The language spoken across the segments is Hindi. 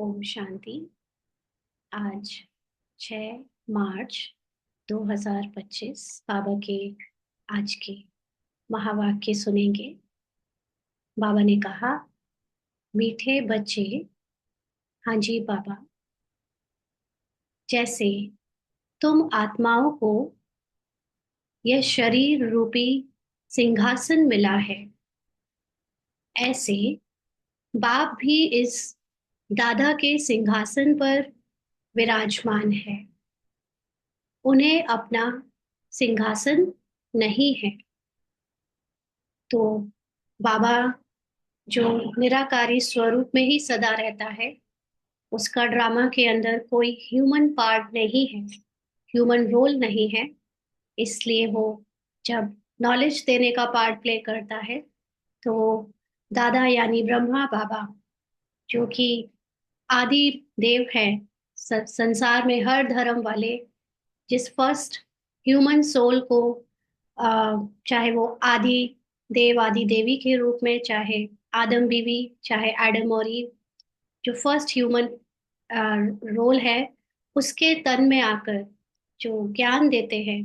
ओम शांति। आज 6 मार्च 2025 बाबा के आज के महावाक्य सुनेंगे। बाबा ने कहा, मीठे बच्चे। हाँ जी बाबा, जैसे तुम आत्माओं को यह शरीर रूपी सिंहासन मिला है, ऐसे बाप भी इस दादा के सिंहासन पर विराजमान है। उन्हें अपना सिंहासन नहीं है। तो बाबा जो निराकारी स्वरूप में ही सदा रहता है, उसका ड्रामा के अंदर कोई ह्यूमन पार्ट नहीं है, ह्यूमन रोल नहीं है। इसलिए वो जब नॉलेज देने का पार्ट प्ले करता है, तो वो दादा यानी ब्रह्मा बाबा, जो कि आदि देव है, संसार में हर धर्म वाले जिस फर्स्ट ह्यूमन सोल को चाहे वो आदि देव आदि देवी के रूप में, चाहे आदम बीवी, चाहे एडम और ईव, जो फर्स्ट ह्यूमन रोल है, उसके तन में आकर जो ज्ञान देते हैं,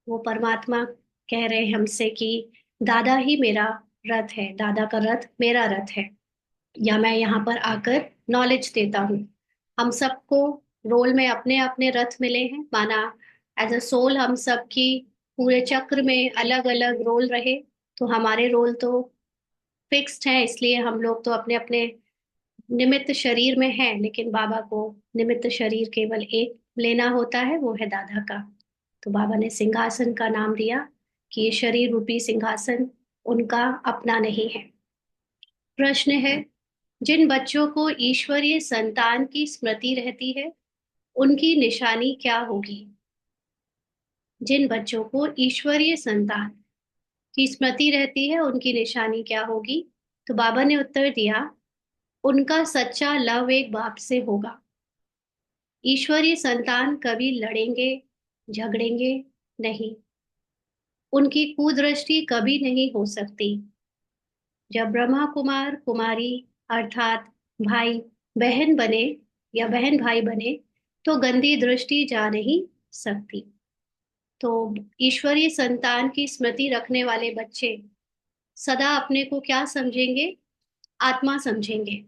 वो परमात्मा कह रहे हैं हमसे कि दादा ही मेरा रथ है, दादा का रथ मेरा रथ है, या मैं यहाँ पर आकर नॉलेज देता हूँ। हम सबको रोल में अपने अपने रथ मिले हैं, माना एज अ सोल हम सबकी पूरे चक्र में अलग अलग रोल रहे, तो हमारे रोल तो फिक्स्ड है। इसलिए हम लोग तो अपने अपने निमित्त शरीर में है, लेकिन बाबा को निमित्त शरीर केवल एक लेना होता है, वो है दादा का। तो बाबा ने सिंहासन का नाम दिया कि ये शरीर रूपी सिंहासन उनका अपना नहीं है। प्रश्न है, जिन बच्चों को ईश्वरीय संतान की स्मृति रहती है, उनकी निशानी क्या होगी? जिन बच्चों को ईश्वरीय संतान की स्मृति रहती है, उनकी निशानी क्या होगी? तो बाबा ने उत्तर दिया, उनका सच्चा लव एक बाप से होगा। ईश्वरीय संतान कभी लड़ेंगे झगड़ेंगे नहीं, उनकी कुदृष्टि कभी नहीं हो सकती। जब ब्रह्मा कुमार कुमारी अर्थात भाई बहन बने या बहन भाई बने, तो गंदी दृष्टि जा नहीं सकती। तो ईश्वरीय संतान की स्मृति रखने वाले बच्चे सदा अपने को क्या समझेंगे? आत्मा समझेंगे।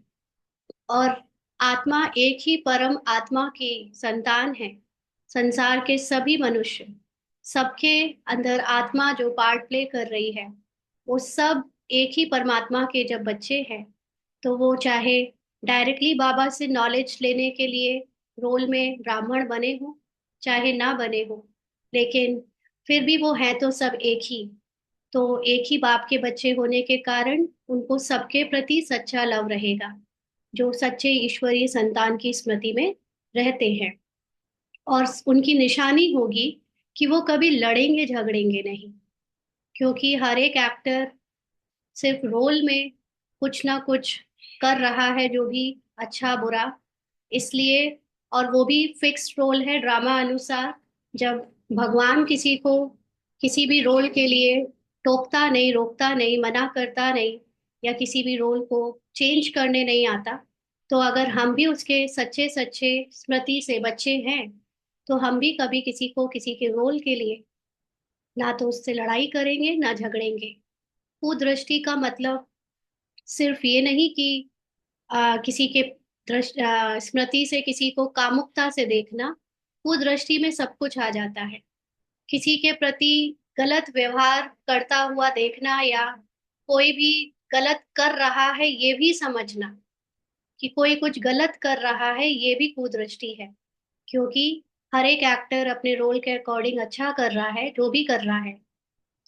और आत्मा एक ही परम आत्मा की संतान है। संसार के सभी मनुष्य, सबके अंदर आत्मा जो पार्ट प्ले कर रही है, वो सब एक ही परमात्मा के जब बच्चे हैं, तो वो चाहे डायरेक्टली बाबा से नॉलेज लेने के लिए रोल में ब्राह्मण बने हो, चाहे ना बने हो, लेकिन फिर भी वो है तो सब एक ही। तो एक ही बाप के बच्चे होने के कारण उनको सबके प्रति सच्चा लव रहेगा, जो सच्चे ईश्वरीय संतान की स्मृति में रहते हैं। और उनकी निशानी होगी कि वो कभी लड़ेंगे झगड़ेंगे नहीं, क्योंकि हर एक एक्टर सिर्फ रोल में कुछ ना कुछ कर रहा है, जो भी अच्छा बुरा। इसलिए, और वो भी फिक्स्ड रोल है ड्रामा अनुसार। जब भगवान किसी को किसी भी रोल के लिए टोकता नहीं, रोकता नहीं, मना करता नहीं, या किसी भी रोल को चेंज करने नहीं आता, तो अगर हम भी उसके सच्चे सच्चे स्मृति से बच्चे हैं, तो हम भी कभी किसी को किसी के रोल के लिए ना तो उससे लड़ाई करेंगे ना झगड़ेंगे। कुदृष्टि का मतलब सिर्फ ये नहीं कि किसी के स्मृति से किसी को कामुकता से देखना। कुदृष्टि में सब कुछ आ जाता है। किसी के प्रति गलत व्यवहार करता हुआ देखना, या कोई भी गलत कर रहा है ये भी समझना कि कोई कुछ गलत कर रहा है, ये भी कुदृष्टि है। क्योंकि हर एक एक्टर अपने रोल के अकॉर्डिंग अच्छा कर रहा है, जो भी कर रहा है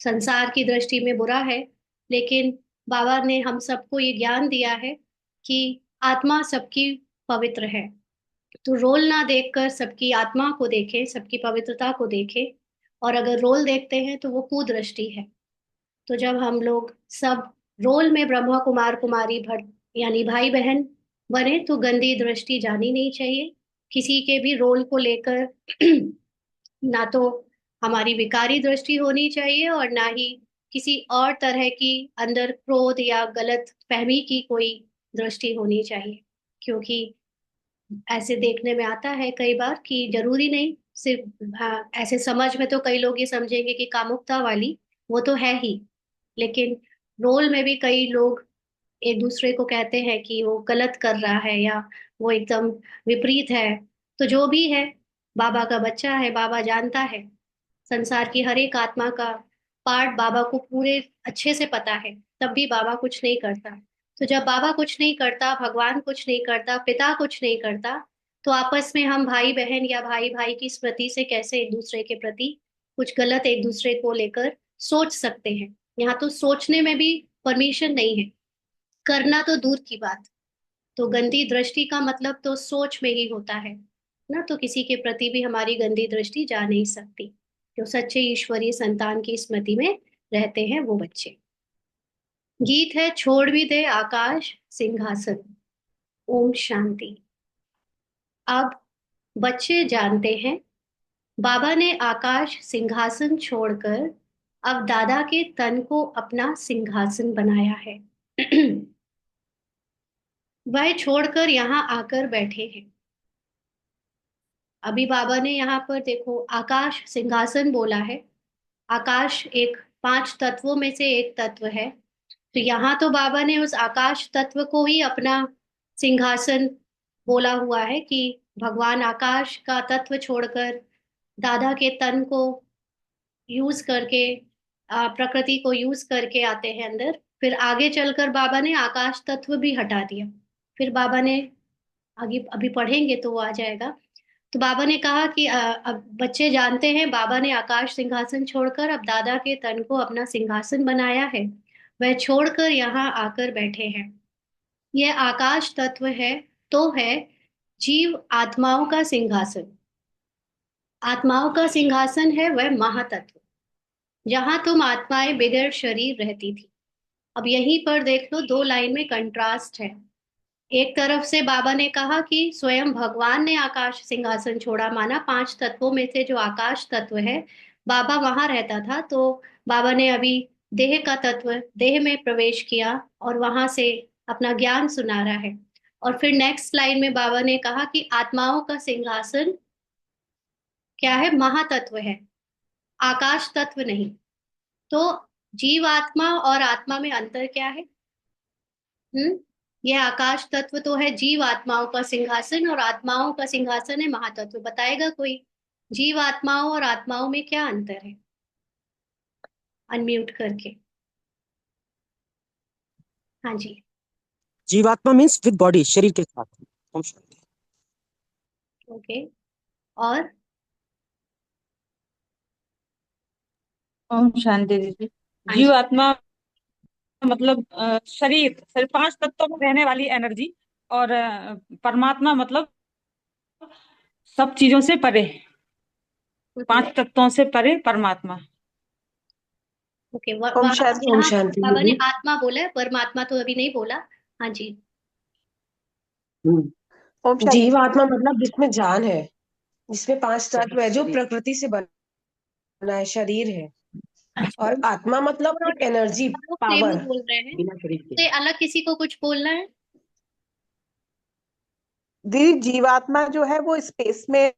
संसार की दृष्टि में बुरा है, लेकिन बाबा ने हम सबको ये ज्ञान दिया है कि आत्मा सबकी पवित्र है। तो रोल ना देखकर सबकी आत्मा को देखे, सबकी पवित्रता को देखे। और अगर रोल देखते हैं तो वो कुदृष्टि है। तो जब हम लोग सब रोल में ब्रह्मा कुमार कुमारी भट यानी भाई बहन बने, तो गंदी दृष्टि जानी नहीं चाहिए किसी के भी रोल को लेकर। ना तो हमारी विकारी दृष्टि होनी चाहिए, और ना ही किसी और तरह की अंदर क्रोध या गलत फहमी की कोई दृष्टि होनी चाहिए। क्योंकि ऐसे देखने में आता है कई बार कि जरूरी नहीं सिर्फ, ऐसे समझ में तो कई लोग ये समझेंगे कि कामुकता वाली वो तो है ही, लेकिन रोल में भी कई लोग एक दूसरे को कहते हैं कि वो गलत कर रहा है या वो एकदम विपरीत है। तो जो भी है, बाबा का बच्चा है, बाबा जानता है संसार की हर एक आत्मा का पार्ट, बाबा को पूरे अच्छे से पता है, तब भी बाबा कुछ नहीं करता। तो जब बाबा कुछ नहीं करता, भगवान कुछ नहीं करता, पिता कुछ नहीं करता, तो आपस में हम भाई बहन या भाई भाई की स्मृति से कैसे एक दूसरे के प्रति कुछ गलत एक दूसरे को लेकर सोच सकते हैं। यहाँ तो सोचने में भी परमिशन नहीं है, करना तो दूर की बात। तो गंदी दृष्टि का मतलब तो सोच में ही होता है ना, तो किसी के प्रति भी हमारी गंदी दृष्टि जा नहीं सकती। जो सच्चे ईश्वरीय संतान की स्मृति में रहते हैं वो बच्चे। गीत है छोड़ भी दे आकाश सिंहासन। ओम शांति। अब बच्चे जानते हैं बाबा ने आकाश सिंहासन छोड़कर अब दादा के तन को अपना सिंहासन बनाया है। वह छोड़कर यहाँ आकर बैठे हैं। अभी बाबा ने यहाँ पर देखो आकाश सिंहासन बोला है। आकाश एक पांच तत्वों में से एक तत्व है। तो यहाँ तो बाबा ने उस आकाश तत्व को ही अपना सिंहासन बोला हुआ है कि भगवान आकाश का तत्व छोड़कर दादा के तन को यूज करके, प्रकृति को यूज करके आते हैं अंदर। फिर आगे चलकर बाबा ने आकाश तत्व भी हटा दिया। फिर बाबा ने आगे अभी पढ़ेंगे तो वो आ जाएगा। तो बाबा ने कहा कि अब बच्चे जानते हैं बाबा ने आकाश सिंहासन छोड़कर अब दादा के तन को अपना सिंहासन बनाया है। वह छोड़कर यहाँ आकर बैठे हैं। यह आकाश तत्व है, तो है जीव आत्माओं का सिंहासन। आत्माओं का सिंहासन है वह महातत्व, जहां तुम आत्माएं बगैर शरीर रहती थी। अब यहीं पर देख लो, दो लाइन में कंट्रास्ट है। एक तरफ से बाबा ने कहा कि स्वयं भगवान ने आकाश सिंहासन छोड़ा, माना पांच तत्वों में से जो आकाश तत्व है बाबा वहां रहता था, तो बाबा ने अभी देह का तत्व देह में प्रवेश किया और वहां से अपना ज्ञान सुना रहा है। और फिर नेक्स्ट लाइन में बाबा ने कहा कि आत्माओं का सिंहासन क्या है, महातत्व है, आकाश तत्व नहीं। तो जीव आत्मा और आत्मा में अंतर क्या है? हम्म, यह आकाश तत्व तो है जीव आत्माओं का सिंहासन और आत्माओं का सिंहासन है महातत्व। बताएगा कोई जीव आत्माओं और आत्माओं में क्या अंतर है? अनम्यूट करके। हाँ जी। जीवात्मा मीन्स विद बॉडी, शरीर के साथ। ओम शांति। ओके। और ओम शांति दीदी। हाँ जीव जी। आत्मा मतलब शरीर शरीर पांच तत्वों में रहने वाली एनर्जी। और परमात्मा मतलब सब चीजों से परे, पांच तत्वों से परे परमात्मा। ओके। ओम वहां शांति। ओम यहाँ शांति बाबा ने दीदी। आत्मा बोला है, परमात्मा तो अभी नहीं बोला। हाँ जी। ओम शांति। जीव आत्मा मतलब जिसमें जान है, जिसमें पांच तत्व है, जो प्रकृति से बना है, शरीर है। और आत्मा मतलब एक एनर्जी, सब लोग सेम ही पावर। बोल रहे हैं, बिना शरीर के। से अलग किसी को कुछ बोलना है? दीदी जीवात्मा जो है वो स्पेस में,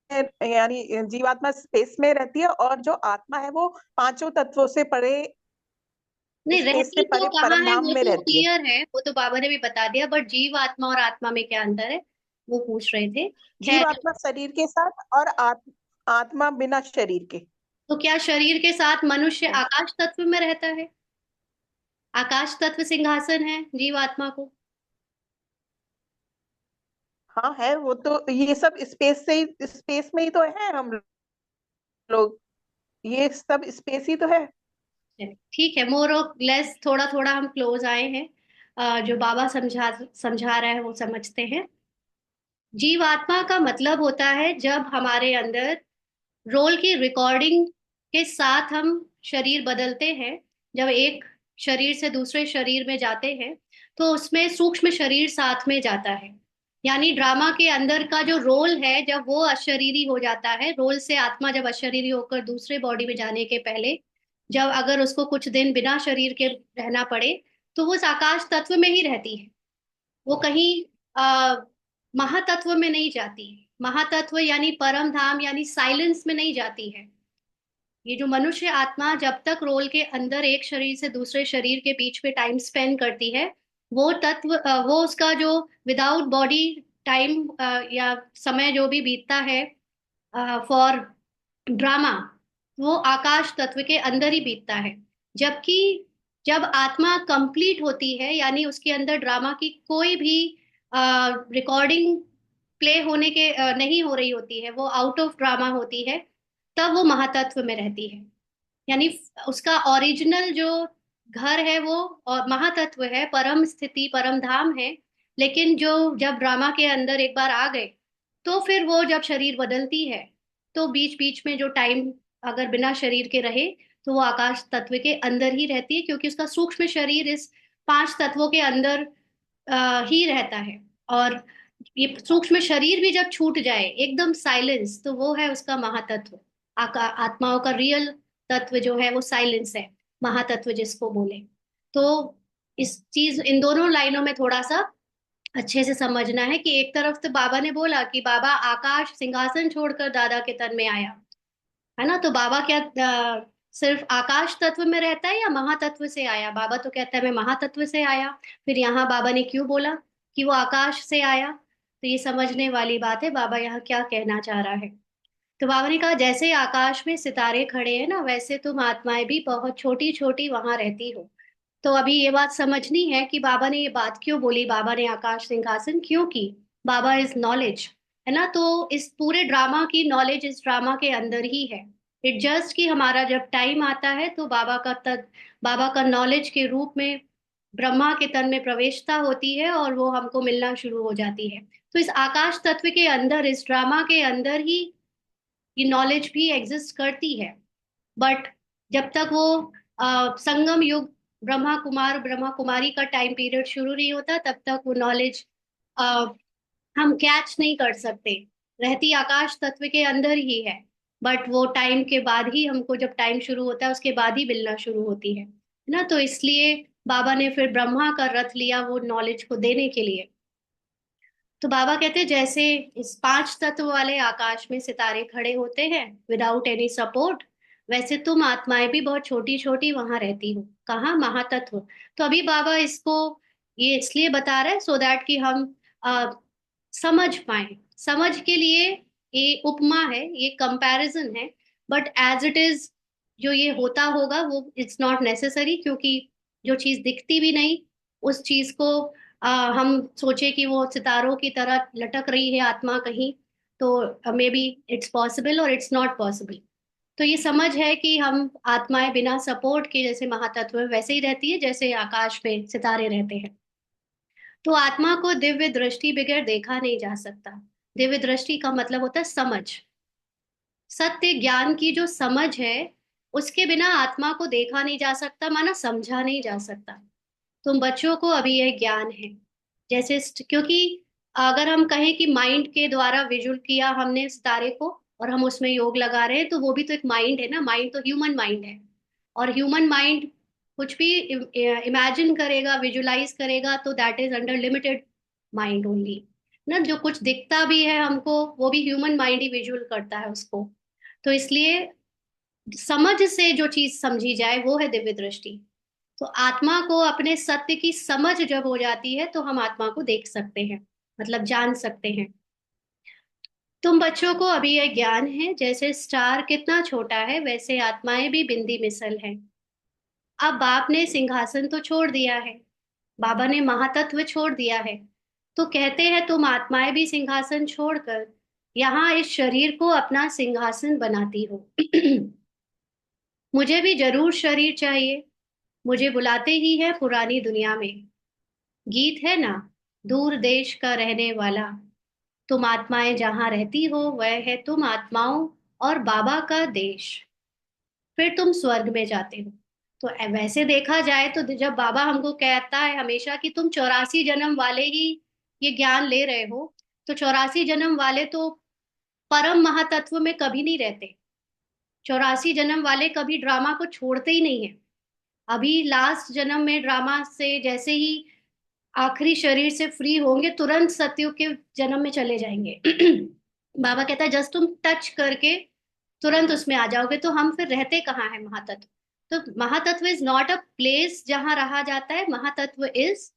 यानी जीवात्मा स्पेस में रहती है, और जो आत्मा है वो पांचों तत्वों से परे, नहीं, स्पेस से रहती तो परे कहाँ परम है धाम वो में तो रहती है। क्लियर है, वो तो बाबा ने भी बता दिया, बट जीव आत्मा और आत्मा में क्या अंतर है वो पूछ रहे थे। खैर, जीवात्मा शरीर के साथ और आत्मा बिना शरीर के। तो क्या शरीर के साथ मनुष्य आकाश तत्व में रहता है? आकाश तत्व सिंहासन है जीव आत्मा को। हाँ है, वो तो ये सब स्पेस से ही, स्पेस में ही तो है हम लोग, ये सब स्पेस ही तो है। ठीक है, मोर और लेस थोड़ा थोड़ा हम क्लोज आए हैं। जो बाबा समझा समझा रहा है वो समझते हैं। जीव आत्मा का मतलब होता है जब हमारे अंदर रोल की रिकॉर्डिंग के साथ हम शरीर बदलते हैं। जब एक शरीर से दूसरे शरीर में जाते हैं तो उसमें सूक्ष्म शरीर साथ में जाता है। यानी ड्रामा के अंदर का जो रोल है, जब वो अशरीरी हो जाता है, रोल से आत्मा जब अशरीरी होकर दूसरे बॉडी में जाने के पहले, जब अगर उसको कुछ दिन बिना शरीर के रहना पड़े, तो वो उस आकाश तत्व में ही रहती है। वो कहीं महातत्व में नहीं जाती। महातत्व यानी परम धाम यानी साइलेंस में नहीं जाती है। ये जो मनुष्य आत्मा जब तक रोल के अंदर एक शरीर से दूसरे शरीर के बीच में टाइम स्पेंड करती है, वो तत्व वो उसका जो विदाउट बॉडी टाइम या समय जो भी बीतता है फॉर ड्रामा, वो आकाश तत्व के अंदर ही बीतता है। जबकि जब आत्मा कंप्लीट होती है, यानी उसके अंदर ड्रामा की कोई भी रिकॉर्डिंग प्ले होने के नहीं हो रही होती है, वो आउट ऑफ ड्रामा होती है, तब वो महातत्व में रहती है। यानी उसका ओरिजिनल जो घर है वो और महातत्व है, परम स्थिति परम धाम है। लेकिन जो जब ड्रामा के अंदर एक बार आ गए, तो फिर वो जब शरीर बदलती है, तो बीच बीच में जो टाइम अगर बिना शरीर के रहे, तो वो आकाश तत्व के अंदर ही रहती है, क्योंकि उसका सूक्ष्म शरीर इस पांच तत्वों के अंदर ही रहता है। और ये सूक्ष्म शरीर भी जब छूट जाए एकदम साइलेंस, तो वो है उसका महातत्व। आत्माओं का रियल तत्व जो है वो साइलेंस है, महातत्व जिसको बोले। तो इस चीज इन दोनों लाइनों में थोड़ा सा अच्छे से समझना है कि एक तरफ तो बाबा ने बोला कि बाबा आकाश सिंहासन छोड़कर दादा के तन में आया, है ना। तो बाबा क्या सिर्फ आकाश तत्व में रहता है या महातत्व से आया? बाबा तो कहता है मैं महातत्व से आया। फिर यहाँ बाबा ने क्यों बोला कि वो आकाश से आया? तो ये समझने वाली बात है, बाबा यहाँ क्या कहना चाह रहा है। तो बाबा ने कहा जैसे आकाश में सितारे खड़े हैं ना, वैसे तुम आत्माएं भी बहुत छोटी छोटी वहां रहती हो। तो अभी ये बात समझनी है कि बाबा ने ये बात क्यों बोली, बाबा ने आकाश सिंहासन क्यों की। बाबा इज नॉलेज, है ना। तो इस पूरे ड्रामा की नॉलेज इस ड्रामा के अंदर ही है। इट जस्ट कि हमारा जब टाइम आता है, तो बाबा का नॉलेज के रूप में ब्रह्मा के तन में प्रवेशता होती है, और वो हमको मिलना शुरू हो जाती है। तो इस आकाश तत्व के अंदर, इस ड्रामा के अंदर ही ये नॉलेज भी एग्जिस्ट करती है। बट जब तक वो संगम युग ब्रह्मा कुमारी का टाइम पीरियड शुरू नहीं होता, तब तक वो नॉलेज हम कैच नहीं कर सकते। रहती आकाश तत्व के अंदर ही है, बट वो टाइम के बाद ही हमको, जब टाइम शुरू होता है उसके बाद ही मिलना शुरू होती है ना। तो इसलिए बाबा ने फिर ब्रह्मा का रथ लिया वो नॉलेज को देने के लिए। तो बाबा कहते हैं जैसे इस पांच तत्व वाले आकाश में सितारे खड़े होते हैं विदाउट एनी सपोर्ट, वैसे तुम आत्माएं भी बहुत छोटी छोटी वहां रहती हो। कहाँ? महातत्व। तो अभी बाबा इसको ये इसलिए बता रहे हैं सो दैट कि हम समझ पाए। समझ के लिए ये उपमा है, ये कंपैरिजन है। बट एज इट इज जो ये होता होगा वो इट्स नॉट नेसेसरी, क्योंकि जो चीज दिखती भी नहीं, उस चीज को हम सोचे कि वो सितारों की तरह लटक रही है आत्मा कहीं, तो मे बी इट्स पॉसिबल और इट्स नॉट पॉसिबल। तो ये समझ है कि हम आत्माएं बिना सपोर्ट के जैसे महातत्व है वैसे ही रहती है जैसे आकाश में सितारे रहते हैं। तो आत्मा को दिव्य दृष्टि बगैर देखा नहीं जा सकता। दिव्य दृष्टि का मतलब होता है समझ। सत्य ज्ञान की जो समझ है, उसके बिना आत्मा को देखा नहीं जा सकता, माना समझा नहीं जा सकता। तुम बच्चों को अभी यह ज्ञान है, जैसे क्योंकि अगर हम कहें कि माइंड के द्वारा विजुअल किया हमने सितारे को और हम उसमें योग लगा रहे हैं, तो वो भी तो एक माइंड है ना। माइंड तो ह्यूमन माइंड है, और ह्यूमन माइंड कुछ भी इमेजिन करेगा, विजुलाइज करेगा, तो that is under limited mind only ना। जो कुछ दिखता भी है हमको, वो भी ह्यूमन माइंड ही विजुअल करता है उसको। तो इसलिए समझ से जो चीज समझी जाए वो है दिव्य दृष्टि। तो आत्मा को अपने सत्य की समझ जब हो जाती है, तो हम आत्मा को देख सकते हैं, मतलब जान सकते हैं। तुम बच्चों को अभी यह ज्ञान है, जैसे स्टार कितना छोटा है वैसे आत्माएं भी बिंदी मिसल है। अब बाप ने सिंहासन तो छोड़ दिया है, बाबा ने महातत्व छोड़ दिया है, तो कहते हैं तुम आत्माएं भी सिंहासन छोड़कर यहाँ इस शरीर को अपना सिंहासन बनाती हो। मुझे भी जरूर शरीर चाहिए, मुझे बुलाते ही है पुरानी दुनिया में। गीत है ना, दूर देश का रहने वाला, तुम आत्माएं जहां रहती हो वह है तुम आत्माओं और बाबा का देश। फिर तुम स्वर्ग में जाते हो। तो वैसे देखा जाए तो जब बाबा हमको कहता है हमेशा कि तुम 84 जन्म वाले ही ये ज्ञान ले रहे हो, तो 84 जन्म वाले तो परम महातत्व में कभी नहीं रहते। 84 जन्म वाले कभी ड्रामा को छोड़ते ही नहीं है। अभी लास्ट जन्म में ड्रामा से जैसे ही आखिरी शरीर से फ्री होंगे, तुरंत सतयुग के जन्म में चले जाएंगे। बाबा कहता है जस्ट तुम टच करके तुरंत उसमें आ जाओगे। तो हम फिर रहते कहाँ हैं महातत्व? तो महातत्व इज नॉट अ प्लेस जहां रहा जाता है। महातत्व इज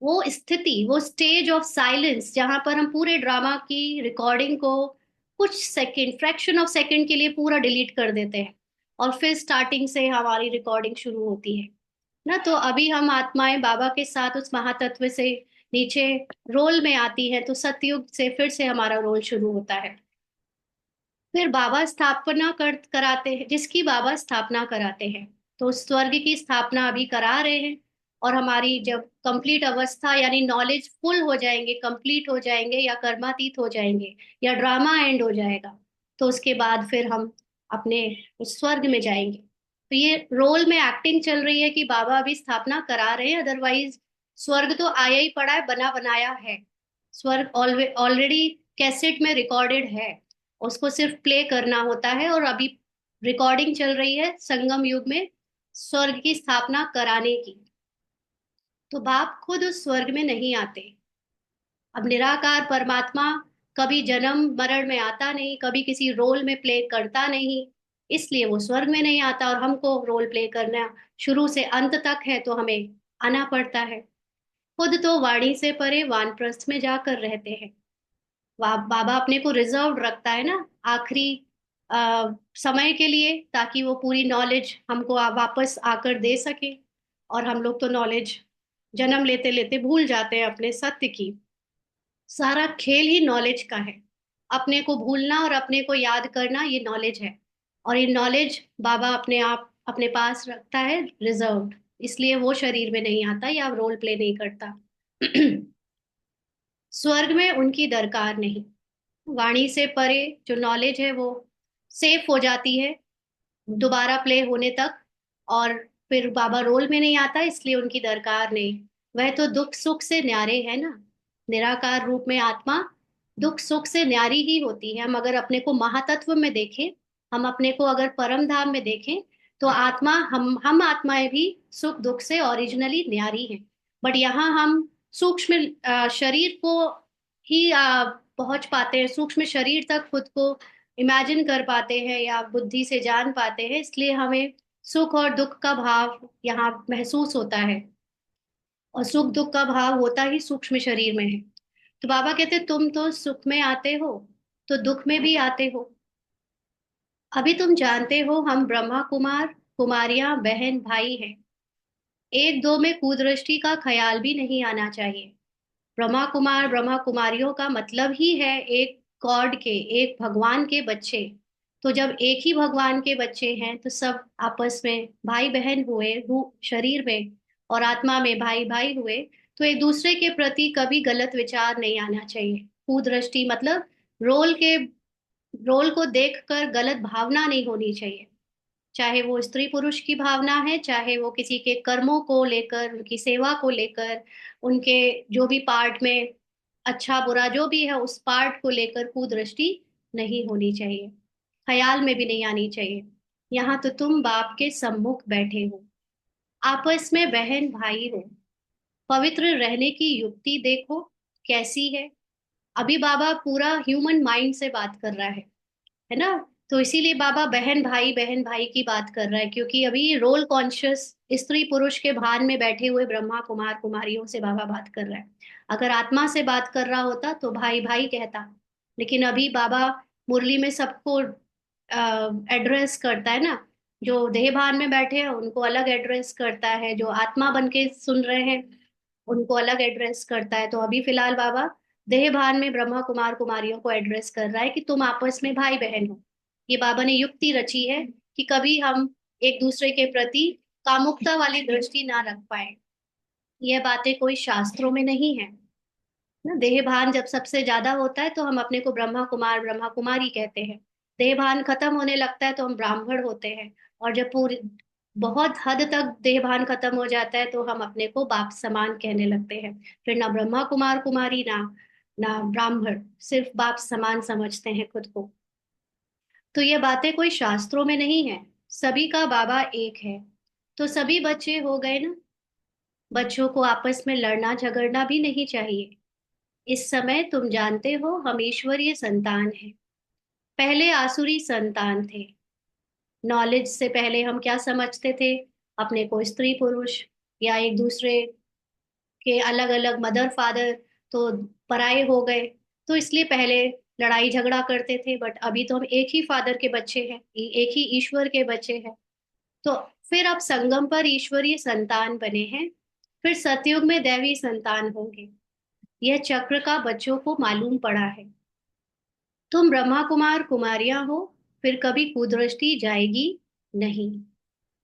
वो स्थिति, वो स्टेज ऑफ साइलेंस जहां पर हम पूरे ड्रामा की रिकॉर्डिंग को कुछ सेकंड, फ्रैक्शन ऑफ सेकंड के लिए पूरा डिलीट कर देते हैं और फिर स्टार्टिंग से हमारी रिकॉर्डिंग शुरू होती है ना। तो अभी हम आत्माएं बाबा के साथ उस महातत्व से नीचे रोल में आती है, तो सतयुग से फिर से हमारा रोल शुरू होता है। फिर बाबा स्थापना कराते हैं, जिसकी बाबा स्थापना कराते हैं। तो स्वर्ग की स्थापना अभी करा रहे हैं, और हमारी जब कंप्लीट अवस्था यानी नॉलेज फुल हो जाएंगे, कंप्लीट हो जाएंगे, या कर्मातीत हो जाएंगे, या ड्रामा एंड हो जाएगा, तो उसके बाद फिर हम अपने उस स्वर्ग में जाएंगे। तो ये रोल में एक्टिंग चल रही है कि बाबा अभी स्थापना करा रहे हैं, अदरवाइज स्वर्ग तो आया ही पड़ा है, बना बनाया है। स्वर्ग ऑलरेडी कैसेट में रिकॉर्डेड है, उसको सिर्फ प्ले करना होता है। और अभी रिकॉर्डिंग चल रही है संगम युग में स्वर्ग की स्थापना कराने की। तो बाप खुद उस स्वर्ग में नहीं आते। अब निराकार परमात्मा कभी जन्म मरण में आता नहीं, कभी किसी रोल में प्ले करता नहीं, इसलिए वो स्वर्ग में नहीं आता। और हमको रोल प्ले करना शुरू से अंत तक है, तो हमें आना पड़ता है। खुद तो वाणी से परे वानप्रस्थ में जाकर रहते हैं। बाबा अपने को रिजर्व रखता है ना आखिरी समय के लिए, ताकि वो पूरी नॉलेज हमको वापस आकर दे सके। और हम लोग तो नॉलेज जन्म लेते लेते भूल जाते हैं अपने सत्य की। सारा खेल ही नॉलेज का है। अपने को भूलना और अपने को याद करना, ये नॉलेज है। और ये नॉलेज बाबा अपने आप अपने पास रखता है रिजर्व्ड, इसलिए वो शरीर में नहीं आता या रोल प्ले नहीं करता। स्वर्ग में उनकी दरकार नहीं। वाणी से परे जो नॉलेज है वो सेफ हो जाती है दोबारा प्ले होने तक। और फिर बाबा रोल में नहीं आता, इसलिए उनकी दरकार नहीं। वह तो दुख सुख से न्यारे है ना। निराकार रूप में आत्मा दुख सुख से न्यारी ही होती है। हम अगर अपने को महातत्व में देखें, हम अपने को अगर परम धाम में देखें, तो आत्मा हम आत्माएं भी सुख दुख से ओरिजिनली न्यारी हैं। बट यहाँ हम सूक्ष्म शरीर को ही पहुंच पाते हैं, सूक्ष्म शरीर तक खुद को इमेजिन कर पाते हैं या बुद्धि से जान पाते हैं, इसलिए हमें सुख और दुख का भाव यहाँ महसूस होता है। और सुख दुख का भाव होता ही सूक्ष्म शरीर में है। तो बाबा कहते तुम तो सुख में आते हो, तो दुख में भी आते हो। अभी तुम जानते हो हम ब्रह्मा कुमार कुमारियां बहन भाई हैं। एक दो में कुदृष्टि का ख्याल भी नहीं आना चाहिए। ब्रह्मा कुमार ब्रह्मा कुमारियों का मतलब ही है एक गॉड के, एक भगवान के बच्चे। तो जब एक ही भगवान के बच्चे हैं, तो सब आपस में भाई बहन हुए, शरीर में और आत्मा में भाई भाई हुए। तो एक दूसरे के प्रति कभी गलत विचार नहीं आना चाहिए। कुदृष्टि मतलब रोल के रोल को देखकर गलत भावना नहीं होनी चाहिए। चाहे वो स्त्री पुरुष की भावना है, चाहे वो किसी के कर्मों को लेकर, उनकी सेवा को लेकर, उनके जो भी पार्ट में अच्छा बुरा जो भी है उस पार्ट को लेकर कुदृष्टि नहीं होनी चाहिए, ख्याल में भी नहीं आनी चाहिए। यहाँ तो तुम बाप के सम्मुख बैठे हो, आपस में बहन भाई हो। पवित्र रहने की युक्ति देखो कैसी है। अभी बाबा पूरा ह्यूमन माइंड से बात कर रहा है ना। तो इसीलिए बाबा बहन भाई की बात कर रहा है, क्योंकि अभी रोल कॉन्शियस स्त्री पुरुष के भान में बैठे हुए ब्रह्मा कुमार कुमारियों से बाबा बात कर रहा है। अगर आत्मा से बात कर रहा होता तो भाई भाई कहता। लेकिन अभी बाबा मुरली में सबको एड्रेस करता है ना। जो देह भान में बैठे हैं उनको अलग एड्रेस करता है, जो आत्मा बन के सुन रहे हैं उनको अलग एड्रेस करता है। तो अभी फिलहाल बाबा देह भान में ब्रह्मा कुमार कुमारियों को एड्रेस कर रहा है कि तुम आपस में भाई बहन हो। ये बाबा ने युक्ति रची है कि कभी हम एक दूसरे के प्रति कामुकता वाली दृष्टि ना रख पाए। यह बातें कोई शास्त्रों में नहीं है ना। देह भान जब सबसे ज्यादा होता है तो हम अपने को ब्रह्मा कुमारी कहते हैं। देह भान खत्म होने लगता है तो हम ब्राह्मण होते हैं। और जब पूरी बहुत हद तक देह भान खत्म हो जाता है तो हम अपने को बाप समान कहने लगते हैं। फिर ना ब्रह्मा कुमार कुमारी ना ना ब्राह्मण, सिर्फ बाप समान समझते हैं खुद को। तो ये बातें कोई शास्त्रों में नहीं है। सभी का बाबा एक है, तो सभी बच्चे हो गए ना। बच्चों को आपस में लड़ना झगड़ना भी नहीं चाहिए। इस समय तुम जानते हो हम ईश्वरीय संतान हैं, पहले आसुरी संतान थे। नॉलेज से पहले हम क्या समझते थे? अपने को स्त्री पुरुष या एक दूसरे के अलग अलग मदर फादर तो पराये हो गए, तो इसलिए पहले लड़ाई झगड़ा करते थे। बट अभी तो हम एक ही फादर के बच्चे हैं, एक ही ईश्वर के बच्चे हैं। तो फिर अब संगम पर ईश्वरीय संतान बने हैं, फिर सतयुग में दैवी संतान होंगे। यह चक्र का बच्चों को मालूम पड़ा है। तुम ब्रह्मा कुमार कुमारियां हो, फिर कभी कुदृष्टि जाएगी नहीं।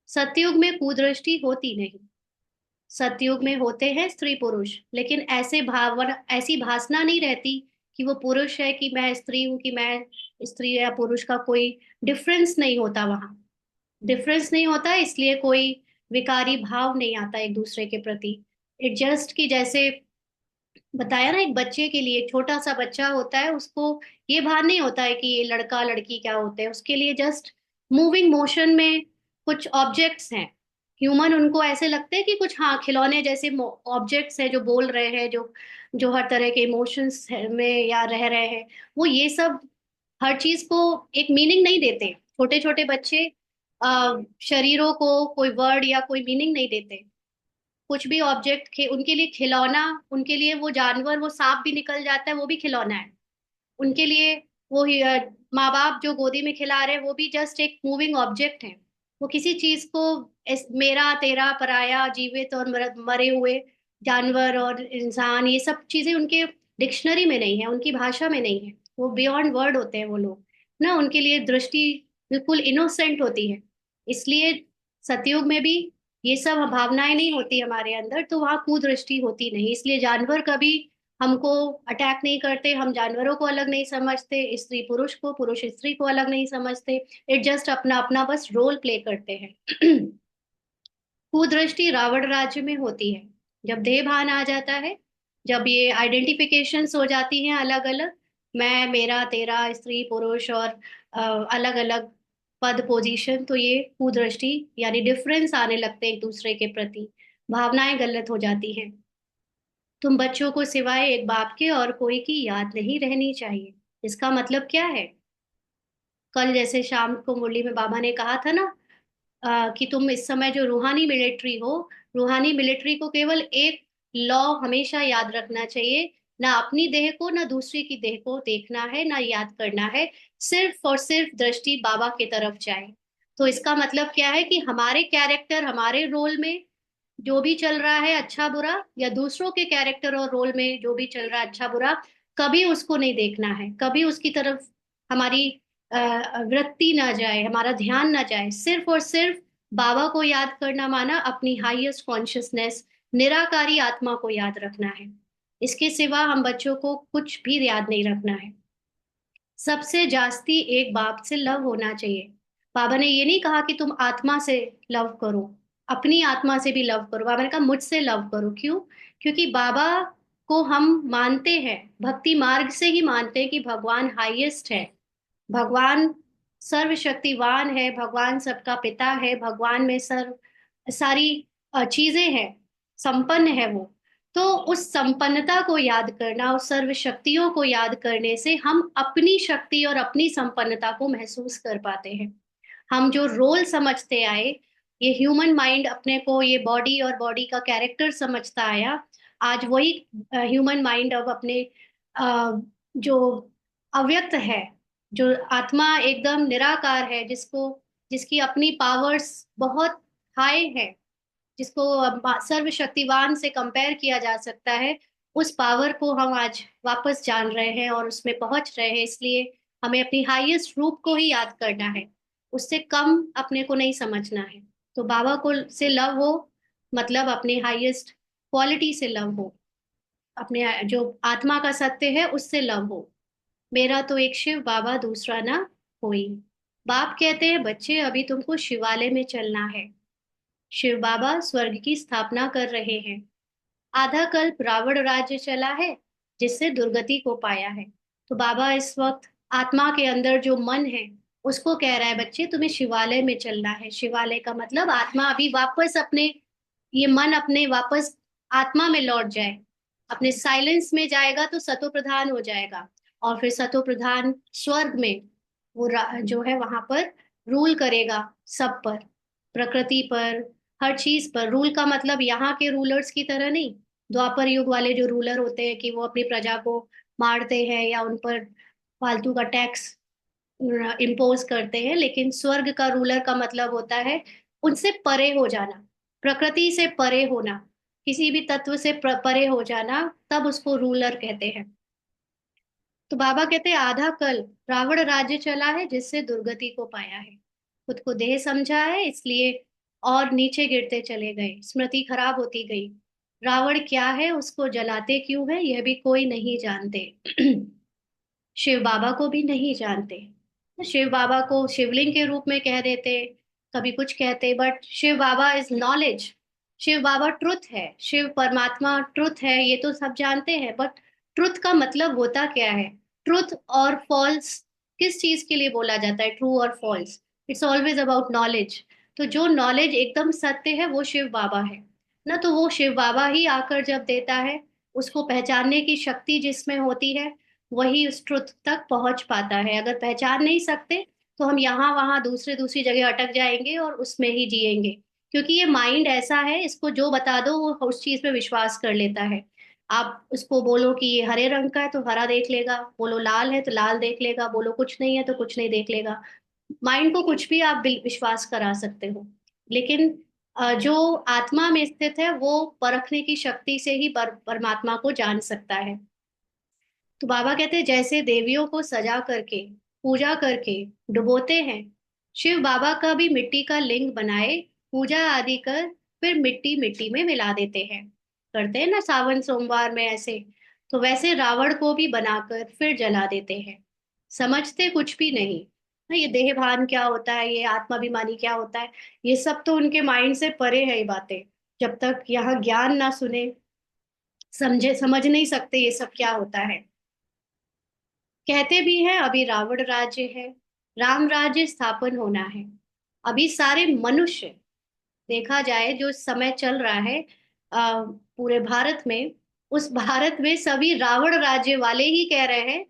सतयुग में कुदृष्टि होती नहीं। सतयुग में होते हैं स्त्री पुरुष, लेकिन ऐसे भावना ऐसी भासना नहीं रहती कि वो पुरुष है कि मैं स्त्री हूं, कि मैं स्त्री या पुरुष का कोई डिफरेंस नहीं होता वहां। डिफरेंस नहीं होता, इसलिए कोई विकारी भाव नहीं आता एक दूसरे के प्रति। इट जस्ट कि जैसे बताया ना, एक बच्चे के लिए, एक छोटा सा बच्चा होता है, उसको ये भान नहीं होता है कि ये लड़का लड़की क्या होते हैं। उसके लिए जस्ट मूविंग मोशन में कुछ ऑब्जेक्ट्स हैं। ह्यूमन उनको ऐसे लगते हैं कि कुछ, हाँ, खिलौने जैसे ऑब्जेक्ट्स हैं जो बोल रहे हैं, जो जो हर तरह के इमोशंस में या रह रहे हैं। वो ये सब हर चीज को एक मीनिंग नहीं देते। छोटे छोटे बच्चे शरीरों को कोई वर्ड या कोई मीनिंग नहीं देते। कुछ भी ऑब्जेक्ट उनके लिए खिलौना, उनके लिए वो जानवर, वो सांप भी निकल जाता है, वो भी खिलौना है उनके लिए। वो माँ बाप जो गोदी में खिला रहे हैं, वो भी जस्ट एक मूविंग ऑब्जेक्ट है। वो किसी चीज को मेरा तेरा पराया, जीवित और मरे हुए जानवर और इंसान, ये सब चीजें उनके डिक्शनरी में नहीं है, उनकी भाषा में नहीं है। वो बियॉन्ड वर्ड होते हैं वो लोग ना। उनके लिए दृष्टि बिल्कुल इनोसेंट होती है। इसलिए सतयुग में भी ये सब भावनाएं नहीं होती हमारे अंदर, तो वहाँ कुदृष्टि होती नहीं। इसलिए जानवर कभी हमको अटैक नहीं करते, हम जानवरों को अलग नहीं समझते, स्त्री पुरुष को, पुरुष स्त्री को अलग नहीं समझते। इट जस्ट अपना अपना बस रोल प्ले करते हैं। कुदृष्टि रावण राज्य में होती है, जब देह भान आ जाता है, जब ये आइडेंटिफिकेशंस हो जाती हैं अलग अलग, मैं मेरा तेरा, स्त्री पुरुष और अलग अलग पद पोजीशन, तो ये कुदृष्टि यानी डिफरेंस आने लगते हैं एक दूसरे के प्रति। भावनाएं गलत हो जाती हैं। तुम बच्चों को सिवाय एक बाप के और कोई की याद नहीं रहनी चाहिए। इसका मतलब क्या है? कल जैसे शाम को मुरली में बाबा ने कहा था ना, कि तुम इस समय जो रूहानी मिलिट्री हो, रूहानी मिलिट्री को केवल एक लॉ हमेशा याद रखना चाहिए, ना अपनी देह को ना दूसरी की देह को देखना है, ना याद करना है। सिर्फ और सिर्फ दृष्टि बाबा की तरफ जाए। तो इसका मतलब क्या है कि हमारे कैरेक्टर, हमारे रोल में जो भी चल रहा है अच्छा बुरा, या दूसरों के कैरेक्टर और रोल में जो भी चल रहा है अच्छा बुरा, कभी उसको नहीं देखना है, कभी उसकी तरफ हमारी वृत्ति ना जाए, हमारा ध्यान ना जाए। सिर्फ और सिर्फ बाबा को याद करना माना अपनी हाईएस्ट कॉन्शियसनेस, निराकारी आत्मा को याद रखना है। इसके सिवा हम बच्चों को कुछ भी याद नहीं रखना है। सबसे जास्ती एक बाप से लव होना चाहिए। बाबा ने ये नहीं कहा कि तुम आत्मा से लव करो, अपनी आत्मा से भी लव करो। बाबा ने कहा मुझसे लव करो। क्यों? क्योंकि बाबा को हम मानते हैं, भक्ति मार्ग से ही मानते हैं कि भगवान हाईएस्ट है, भगवान सर्वशक्तिवान है, भगवान सबका पिता है, भगवान में सर्व सारी चीजें हैं, संपन्न है वो। तो उस संपन्नता को याद करना, उस सर्व शक्तियों को याद करने से हम अपनी शक्ति और अपनी संपन्नता को महसूस कर पाते हैं। हम जो रोल समझते आए, ये ह्यूमन माइंड अपने को ये बॉडी और बॉडी का कैरेक्टर समझता आया, आज वही ह्यूमन माइंड अब अपने जो अव्यक्त है, जो आत्मा एकदम निराकार है, जिसकी अपनी पावर्स बहुत हाई है, जिसको सर्वशक्तिवान से कंपेयर किया जा सकता है, उस पावर को हम आज वापस जान रहे हैं और उसमें पहुंच रहे हैं। इसलिए हमें अपनी हाईएस्ट रूप को ही याद करना है, उससे कम अपने को नहीं समझना है। तो बाबा को से लव हो मतलब अपने हाईएस्ट क्वालिटी से लव हो, अपने जो आत्मा का सत्य है उससे लव हो। मेरा तो एक शिव बाबा, दूसरा ना कोई। बाप कहते हैं बच्चे अभी तुमको शिवालय में चलना है। शिव बाबा स्वर्ग की स्थापना कर रहे हैं। आधा कल्प रावण राज्य चला है, जिससे दुर्गति को पाया है। तो बाबा इस वक्त आत्मा के अंदर जो मन है उसको कह रहा है बच्चे तुम्हें शिवालय में चलना है। शिवालय का मतलब आत्मा अभी वापस अपने, ये मन अपने वापस आत्मा में लौट जाए, अपने साइलेंस में जाएगा तो सतो प्रधान हो जाएगा। और फिर सतो प्रधान स्वर्ग में वो जो है वहां पर रूल करेगा सब पर, प्रकृति पर, हर चीज पर। रूल का मतलब यहाँ के रूलर्स की तरह नहीं, द्वापर युग वाले जो रूलर होते हैं कि वो अपनी प्रजा को मारते हैं या उन पर फालतू का टैक्स इम्पोज करते हैं। लेकिन स्वर्ग का रूलर का मतलब होता है उनसे परे हो जाना, प्रकृति से परे होना, किसी भी तत्व से परे हो जाना, तब उसको रूलर कहते हैं। तो बाबा कहते हैं आधा कल रावण राज्य चला है जिससे दुर्गति को पाया है, खुद को देह समझा है इसलिए और नीचे गिरते चले गए, स्मृति खराब होती गई। रावण क्या है, उसको जलाते क्यों है, यह भी कोई नहीं जानते। शिव बाबा को भी नहीं जानते। शिव बाबा को शिवलिंग के रूप में कह देते, कभी कुछ कहते, but Shiv Baba is knowledge. Shiv Baba truth है, शिव परमात्मा ट्रुथ है, ये तो सब जानते हैं। बट ट्रुथ का मतलब होता क्या है? ट्रुथ और फॉल्स किस चीज के लिए बोला जाता है? ट्रू और false, it's always about knowledge. तो जो नॉलेज एकदम सत्य है वो शिव बाबा है ना। तो वो शिव बाबा ही आकर जब देता है, उसको पहचानने की शक्ति जिसमें होती है वही उस ट्रुथ तक पहुंच पाता है। अगर पहचान नहीं सकते तो हम यहाँ वहां दूसरी जगह अटक जाएंगे और उसमें ही जिएंगे। क्योंकि ये माइंड ऐसा है, इसको जो बता दो वो उस चीज पे विश्वास कर लेता है। आप उसको बोलो कि ये हरे रंग का है तो हरा देख लेगा, बोलो लाल है तो लाल देख लेगा, बोलो कुछ नहीं है तो कुछ नहीं देख लेगा। माइंड को कुछ भी आप विश्वास करा सकते हो। लेकिन जो आत्मा में स्थित है वो परखने की शक्ति से ही परमात्मा को जान सकता है। तो बाबा कहते हैं जैसे देवियों को सजा करके, पूजा करके डुबोते हैं, शिव बाबा का भी मिट्टी का लिंग बनाए, पूजा आदि कर फिर मिट्टी मिट्टी में मिला देते हैं। करते हैं ना सावन सोमवार में ऐसे। तो वैसे रावण को भी बनाकर फिर जला देते हैं। समझते कुछ भी नहीं ना, ये देह भान क्या होता है, ये आत्माभिमानी क्या होता है, ये सब तो उनके माइंड से परे है ये बातें। जब तक यहाँ ज्ञान ना सुने, समझे समझ नहीं सकते ये सब क्या होता है। कहते भी हैं अभी रावण राज्य है, राम राज्य स्थापन होना है। अभी सारे मनुष्य, देखा जाए जो समय चल रहा है पूरे भारत में, उस भारत में सभी रावण राज्य वाले ही कह रहे हैं,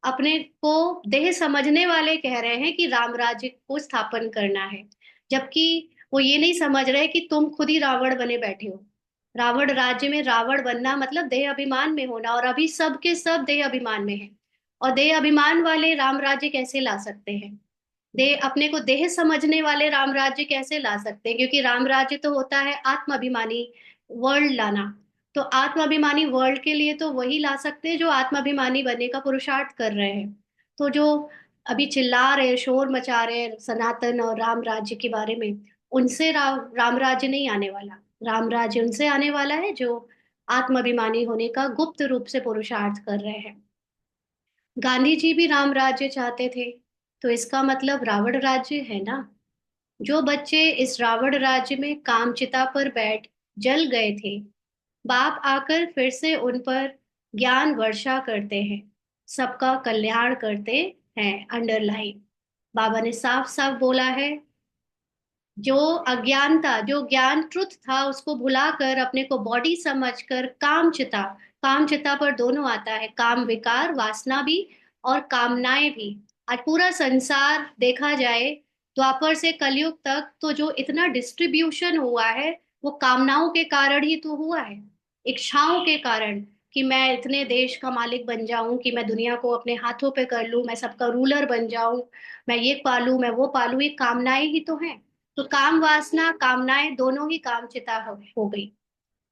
अपने को देह समझने वाले कह रहे हैं कि राम राज्य को स्थापन करना है। जबकि वो ये नहीं समझ रहे कि तुम खुद ही रावण बने बैठे हो। रावण राज्य में रावण बनना मतलब देह अभिमान में होना, और अभी सब के सब देह अभिमान में है। और देह अभिमान वाले राम राज्य कैसे ला सकते हैं? देह अपने को देह समझने वाले राम राज्य कैसे ला सकते हैं? क्योंकि राम राज्य तो होता है आत्माभिमानी वर्ल्ड लाना। तो आत्माभिमानी वर्ल्ड के लिए तो वही ला सकते हैं जो आत्माभिमानी बनने का पुरुषार्थ कर रहे हैं। तो जो अभी चिल्ला रहे हैं, शोर मचा रहे हैं सनातन और राम राज्य के बारे में, उनसे राम राज्य नहीं आने वाला। राम राज्य उनसे आने वाला है जो आत्माभिमानी होने का गुप्त रूप से पुरुषार्थ कर रहे हैं। गांधी जी भी राम राज्य चाहते थे, तो इसका मतलब रावण राज्य है ना। जो बच्चे इस रावण राज्य में कामचिता पर बैठ जल गए थे, बाप आकर फिर से उन पर ज्ञान वर्षा करते हैं, सबका कल्याण करते हैं। अंडरलाइन बाबा ने साफ साफ बोला है, जो अज्ञानता, जो ज्ञान ट्रुथ था उसको भुलाकर अपने को बॉडी समझकर कामचिता, कामचिता पर दोनों आता है, काम विकार वासना भी और कामनाएं भी। आज पूरा संसार देखा जाए द्वापर से कलयुग तक तो जो इतना डिस्ट्रीब्यूशन हुआ है वो कामनाओं के कारण ही तो हुआ है, इच्छाओं के कारण। कि मैं इतने देश का मालिक बन जाऊं, कि मैं दुनिया को अपने हाथों पे कर लूं, मैं सबका रूलर बन जाऊं, मैं ये पालूं मैं वो पालूं, ये कामनाएं ही तो हैं। तो काम वासना कामनाएं दोनों ही कामचिता हो गई।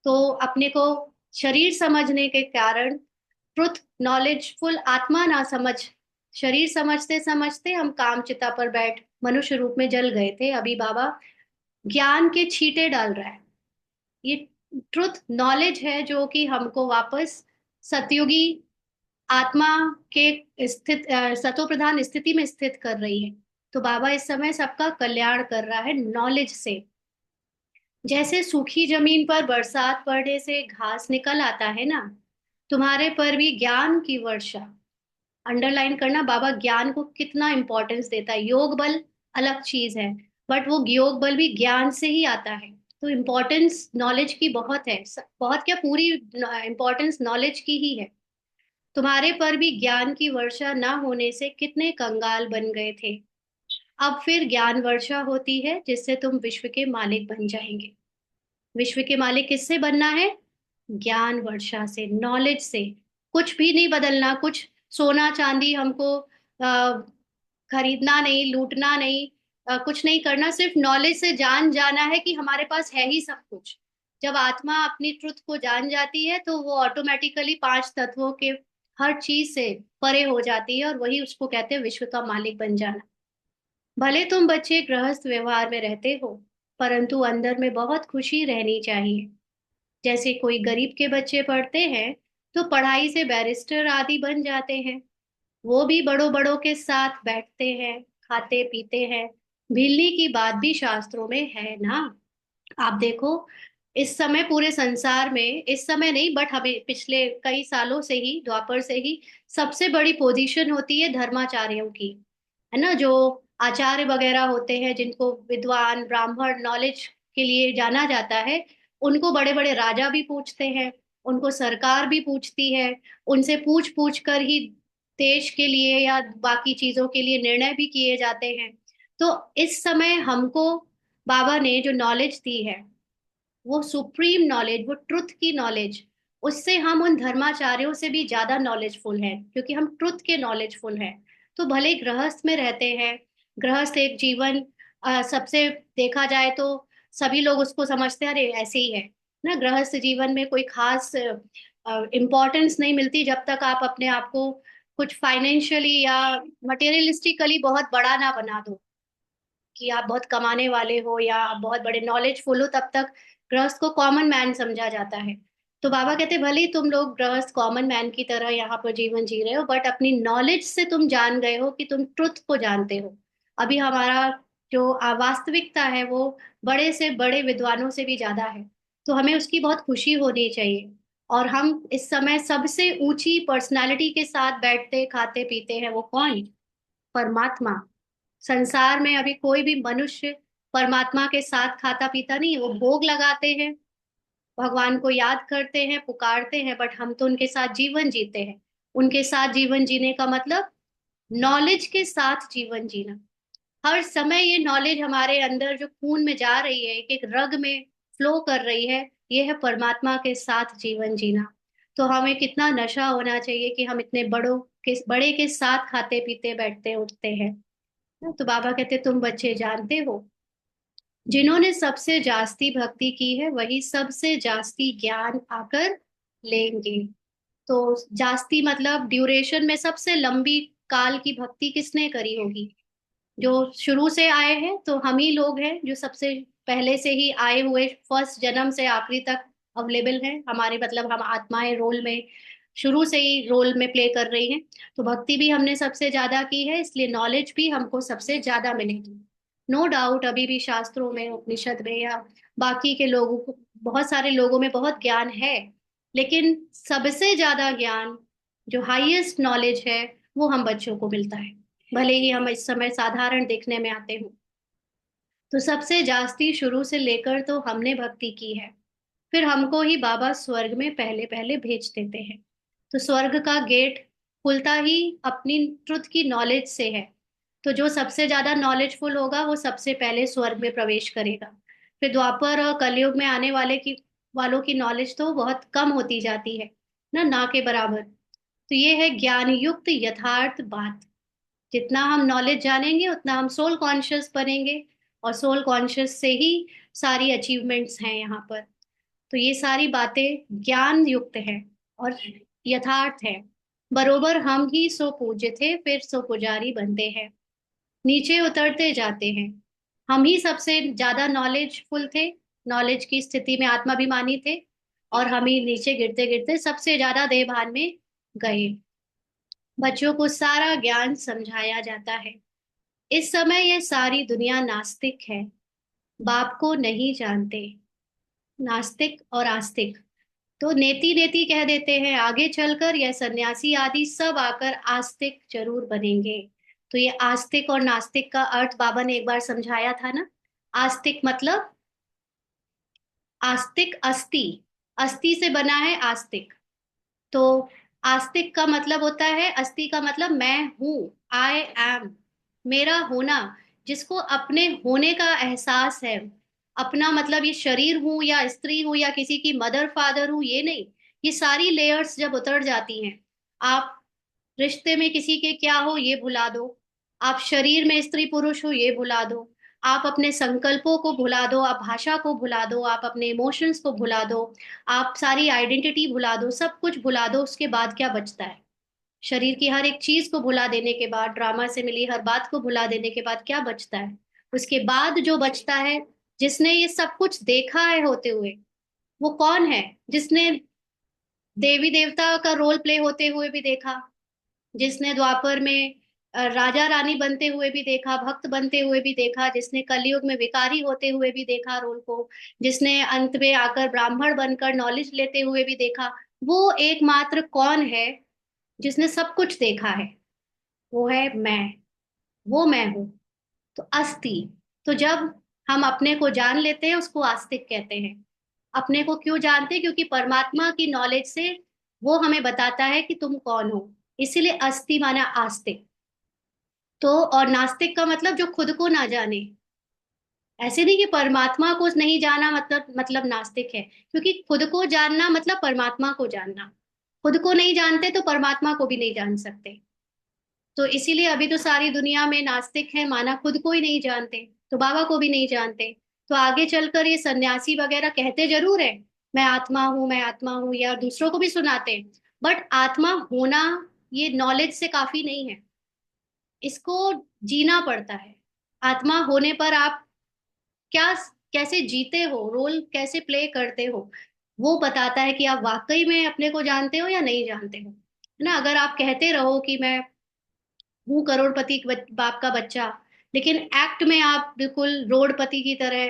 तो अपने को शरीर समझने के कारण, ट्रुथ नॉलेजफुल आत्मा ना समझ, शरीर समझते समझते हम कामचिता पर बैठ मनुष्य रूप में जल गए थे। अभी बाबा ज्ञान के छींटे डाल रहा है। ये ट्रुथ नॉलेज है जो कि हमको वापस सतयुगी आत्मा के स्थित सतो प्रधान स्थिति में स्थित कर रही है। तो बाबा इस समय सबका कल्याण कर रहा है नॉलेज से। जैसे सूखी जमीन पर बरसात पड़ने से घास निकल आता है ना, तुम्हारे पर भी ज्ञान की वर्षा। अंडरलाइन करना, बाबा ज्ञान को कितना इंपॉर्टेंस देता है। योग बल अलग चीज है, बट वो योग बल भी ज्ञान से ही आता है। तो इम्पोर्टेंस नॉलेज की बहुत है, बहुत क्या, पूरी इम्पोर्टेंस नॉलेज की ही है। तुम्हारे पर भी ज्ञान की वर्षा ना होने से कितने कंगाल बन गए थे। अब फिर ज्ञान वर्षा होती है जिससे तुम विश्व के मालिक बन जाएंगे। विश्व के मालिक किससे बनना है? ज्ञान वर्षा से, नॉलेज से। कुछ भी नहीं बदलना, कुछ सोना चांदी हमको खरीदना नहीं, लूटना नहीं, कुछ नहीं करना, सिर्फ नॉलेज से जान जाना है कि हमारे पास है ही सब कुछ। जब आत्मा अपनी ट्रुथ को जान जाती है तो वो ऑटोमेटिकली पांच तत्वों के हर चीज से परे हो जाती है, और वही उसको कहते हैं विश्व का मालिक बन जाना। भले तुम बच्चे गृहस्थ व्यवहार में रहते हो, परंतु अंदर में बहुत खुशी रहनी चाहिए। जैसे कोई गरीब के बच्चे पढ़ते हैं तो पढ़ाई से बैरिस्टर आदि बन जाते हैं। वो भी बड़ों बड़ों के साथ बैठते हैं, खाते पीते हैं। भिलनी की बात भी शास्त्रों में है ना। आप देखो, इस समय पूरे संसार में, इस समय नहीं बट हमें पिछले कई सालों से ही, द्वापर से ही, सबसे बड़ी पोजीशन होती है धर्माचार्यों की, है ना। जो आचार्य वगैरह होते हैं, जिनको विद्वान ब्राह्मण नॉलेज के लिए जाना जाता है, उनको बड़े बड़े राजा भी पूछते हैं, उनको सरकार भी पूछती है। उनसे पूछ पूछ कर ही देश के लिए या बाकी चीजों के लिए निर्णय भी किए जाते हैं। तो इस समय हमको बाबा ने जो नॉलेज दी है, वो सुप्रीम नॉलेज, वो ट्रुथ की नॉलेज, उससे हम उन धर्माचार्यों से भी ज्यादा नॉलेजफुल हैं, क्योंकि हम ट्रुथ के नॉलेजफुल हैं। तो भले गृहस्थ में रहते हैं, गृहस्थ एक जीवन, सबसे देखा जाए तो सभी लोग उसको समझते हैं, अरे ऐसे ही है ना। गृहस्थ जीवन में कोई खास इम्पोर्टेंस नहीं मिलती जब तक आप अपने आप को कुछ फाइनेंशियली या मटेरियलिस्टिकली बहुत बड़ा ना बना दो, कि आप बहुत कमाने वाले हो या आप बहुत बड़े नॉलेजफुल हो। तब तक गृहस्थ को कॉमन मैन समझा जाता है। तो बाबा कहते भले ही तुम लोग गृहस्थ कॉमन मैन की तरह यहाँ पर जीवन जी रहे हो, बट अपनी नॉलेज से तुम जान गए हो कि तुम ट्रुथ को जानते हो। अभी हमारा जो वास्तविकता है वो बड़े से बड़े विद्वानों से भी ज्यादा है। तो हमें उसकी बहुत खुशी होनी चाहिए। और हम इस समय सबसे ऊंची पर्सनालिटी के साथ बैठते खाते पीते हैं, वो कौन? परमात्मा। संसार में अभी कोई भी मनुष्य परमात्मा के साथ खाता पीता नहीं है। वो भोग लगाते हैं, भगवान को याद करते हैं, पुकारते हैं, बट हम तो उनके साथ जीवन जीते हैं। उनके साथ जीवन जीने का मतलब नॉलेज के साथ जीवन जीना। हर समय ये नॉलेज हमारे अंदर जो खून में जा रही है, एक एक रग में फ्लो कर रही है, ये है परमात्मा के साथ जीवन जीना। तो हमें कितना नशा होना चाहिए कि हम इतने बड़े के साथ खाते पीते बैठते उठते हैं। तो बाबा कहते तुम बच्चे जानते हो, जिन्होंने सबसे जास्ती भक्ति की है वही सबसे जास्ती ज्ञान आकर लेंगे। तो जास्ती मतलब ड्यूरेशन में सबसे लंबी काल की भक्ति किसने करी होगी? जो शुरू से आए हैं, तो हम ही लोग हैं जो सबसे पहले से ही आए हुए, फर्स्ट जन्म से आखिरी तक अवेलेबल हैं हमारे, मतलब हम आत्माएं रोल में शुरू से ही रोल में प्ले कर रही हैं। तो भक्ति भी हमने सबसे ज्यादा की है, इसलिए नॉलेज भी हमको सबसे ज्यादा मिलेगी। नो डाउट अभी भी शास्त्रों में, उपनिषद में या बाकी के लोगों को, बहुत सारे लोगों में बहुत ज्ञान है, लेकिन सबसे ज्यादा ज्ञान, जो हाईएस्ट नॉलेज है, वो हम बच्चों को मिलता है, भले ही हम इस समय साधारण देखने में आते हो। तो सबसे जास्ती शुरू से लेकर तो हमने भक्ति की है। फिर हमको ही बाबा स्वर्ग में पहले पहले भेज देते हैं। तो स्वर्ग का गेट खुलता ही अपनी ट्रुथ की नॉलेज से है। तो जो सबसे ज्यादा नॉलेजफुल होगा वो सबसे पहले स्वर्ग में प्रवेश करेगा। फिर द्वापर और कलयुग में आने वालों की नॉलेज तो बहुत कम होती जाती है ना, ना के बराबर। तो ये है ज्ञान युक्त यथार्थ बात। जितना हम नॉलेज जानेंगे उतना हम सोल कॉन्शियस बनेंगे, और सोल कॉन्शियस से ही सारी अचीवमेंट्स हैं यहाँ पर। तो ये सारी बातें ज्ञान युक्त है और यथार्थ है। बरोबर हम ही सो पूज्य थे, फिर सो पुजारी बनते हैं, नीचे उतरते जाते हैं। हम ही सबसे ज्यादा नॉलेजफुल थे, नॉलेज की स्थिति में आत्माभिमानी थे, और हम ही नीचे गिरते गिरते सबसे ज्यादा देहभान में गए। बच्चों को सारा ज्ञान समझाया जाता है। इस समय ये सारी दुनिया नास्तिक है, बाप को नहीं जानते। नास्तिक और आस्तिक तो नेति नेति कह देते हैं, आगे चलकर यह सन्यासी आदि सब आकर आस्तिक जरूर बनेंगे। तो ये आस्तिक और नास्तिक का अर्थ बाबा ने एक बार समझाया था ना। आस्तिक मतलब आस्तिक अस्थि, अस्थि से बना है आस्तिक। तो आस्तिक का मतलब होता है, अस्थि का मतलब मैं हूं, आई एम, मेरा होना, जिसको अपने होने का एहसास है। अपना मतलब ये शरीर हूं या स्त्री हूं या किसी की मदर फादर हूं, ये नहीं। ये सारी लेयर्स जब उतर जाती हैं, आप रिश्ते में किसी के क्या हो ये भुला दो, आप शरीर में स्त्री पुरुष हो ये भुला दो, आप अपने संकल्पों को भुला दो, आप भाषा को भुला दो, आप अपने इमोशंस को भुला दो, आप सारी आइडेंटिटी भुला दो, सब कुछ भुला दो, उसके बाद क्या बचता है? शरीर की हर एक चीज को भुला देने के बाद, ड्रामा से मिली हर बात को भुला देने के बाद क्या बचता है? उसके बाद जो बचता है, जिसने ये सब कुछ देखा है होते हुए, वो कौन है? जिसने देवी देवता का रोल प्ले होते हुए भी देखा, जिसने द्वापर में राजा रानी बनते हुए भी देखा, भक्त बनते हुए भी देखा, जिसने कलयुग में विकारी होते हुए भी देखा रोल को, जिसने अंत में आकर ब्राह्मण बनकर नॉलेज लेते हुए भी देखा, वो एकमात्र कौन है जिसने सब कुछ देखा है? वो है मैं, वो मैं हूं। तो अस्थि। तो जब हम अपने को जान लेते हैं, उसको आस्तिक कहते हैं। अपने को क्यों जानते हैं? क्योंकि परमात्मा की नॉलेज से वो हमें बताता है कि तुम कौन हो, इसीलिए अस्थि माना आस्तिक। तो और नास्तिक का मतलब जो खुद को ना जाने। ऐसे नहीं कि परमात्मा को नहीं जाना मतलब नास्तिक है, क्योंकि खुद को जानना मतलब परमात्मा को जानना। खुद को नहीं जानते तो परमात्मा को भी नहीं जान सकते। तो इसीलिए अभी तो सारी दुनिया में नास्तिक है, माना खुद को ही नहीं जानते, तो बाबा को भी नहीं जानते। तो आगे चलकर ये सन्यासी वगैरह कहते जरूर है, मैं आत्मा हूँ, मैं आत्मा हूँ, या दूसरों को भी सुनाते हैं, बट आत्मा होना ये नॉलेज से काफी नहीं है, इसको जीना पड़ता है। आत्मा होने पर आप क्या, कैसे जीते हो, रोल कैसे प्ले करते हो, वो बताता है कि आप वाकई में अपने को जानते हो या नहीं जानते हो, है ना? अगर आप कहते रहो कि मैं हूँ करोड़पति बाप का बच्चा, लेकिन एक्ट में आप बिल्कुल रोडपति की तरह,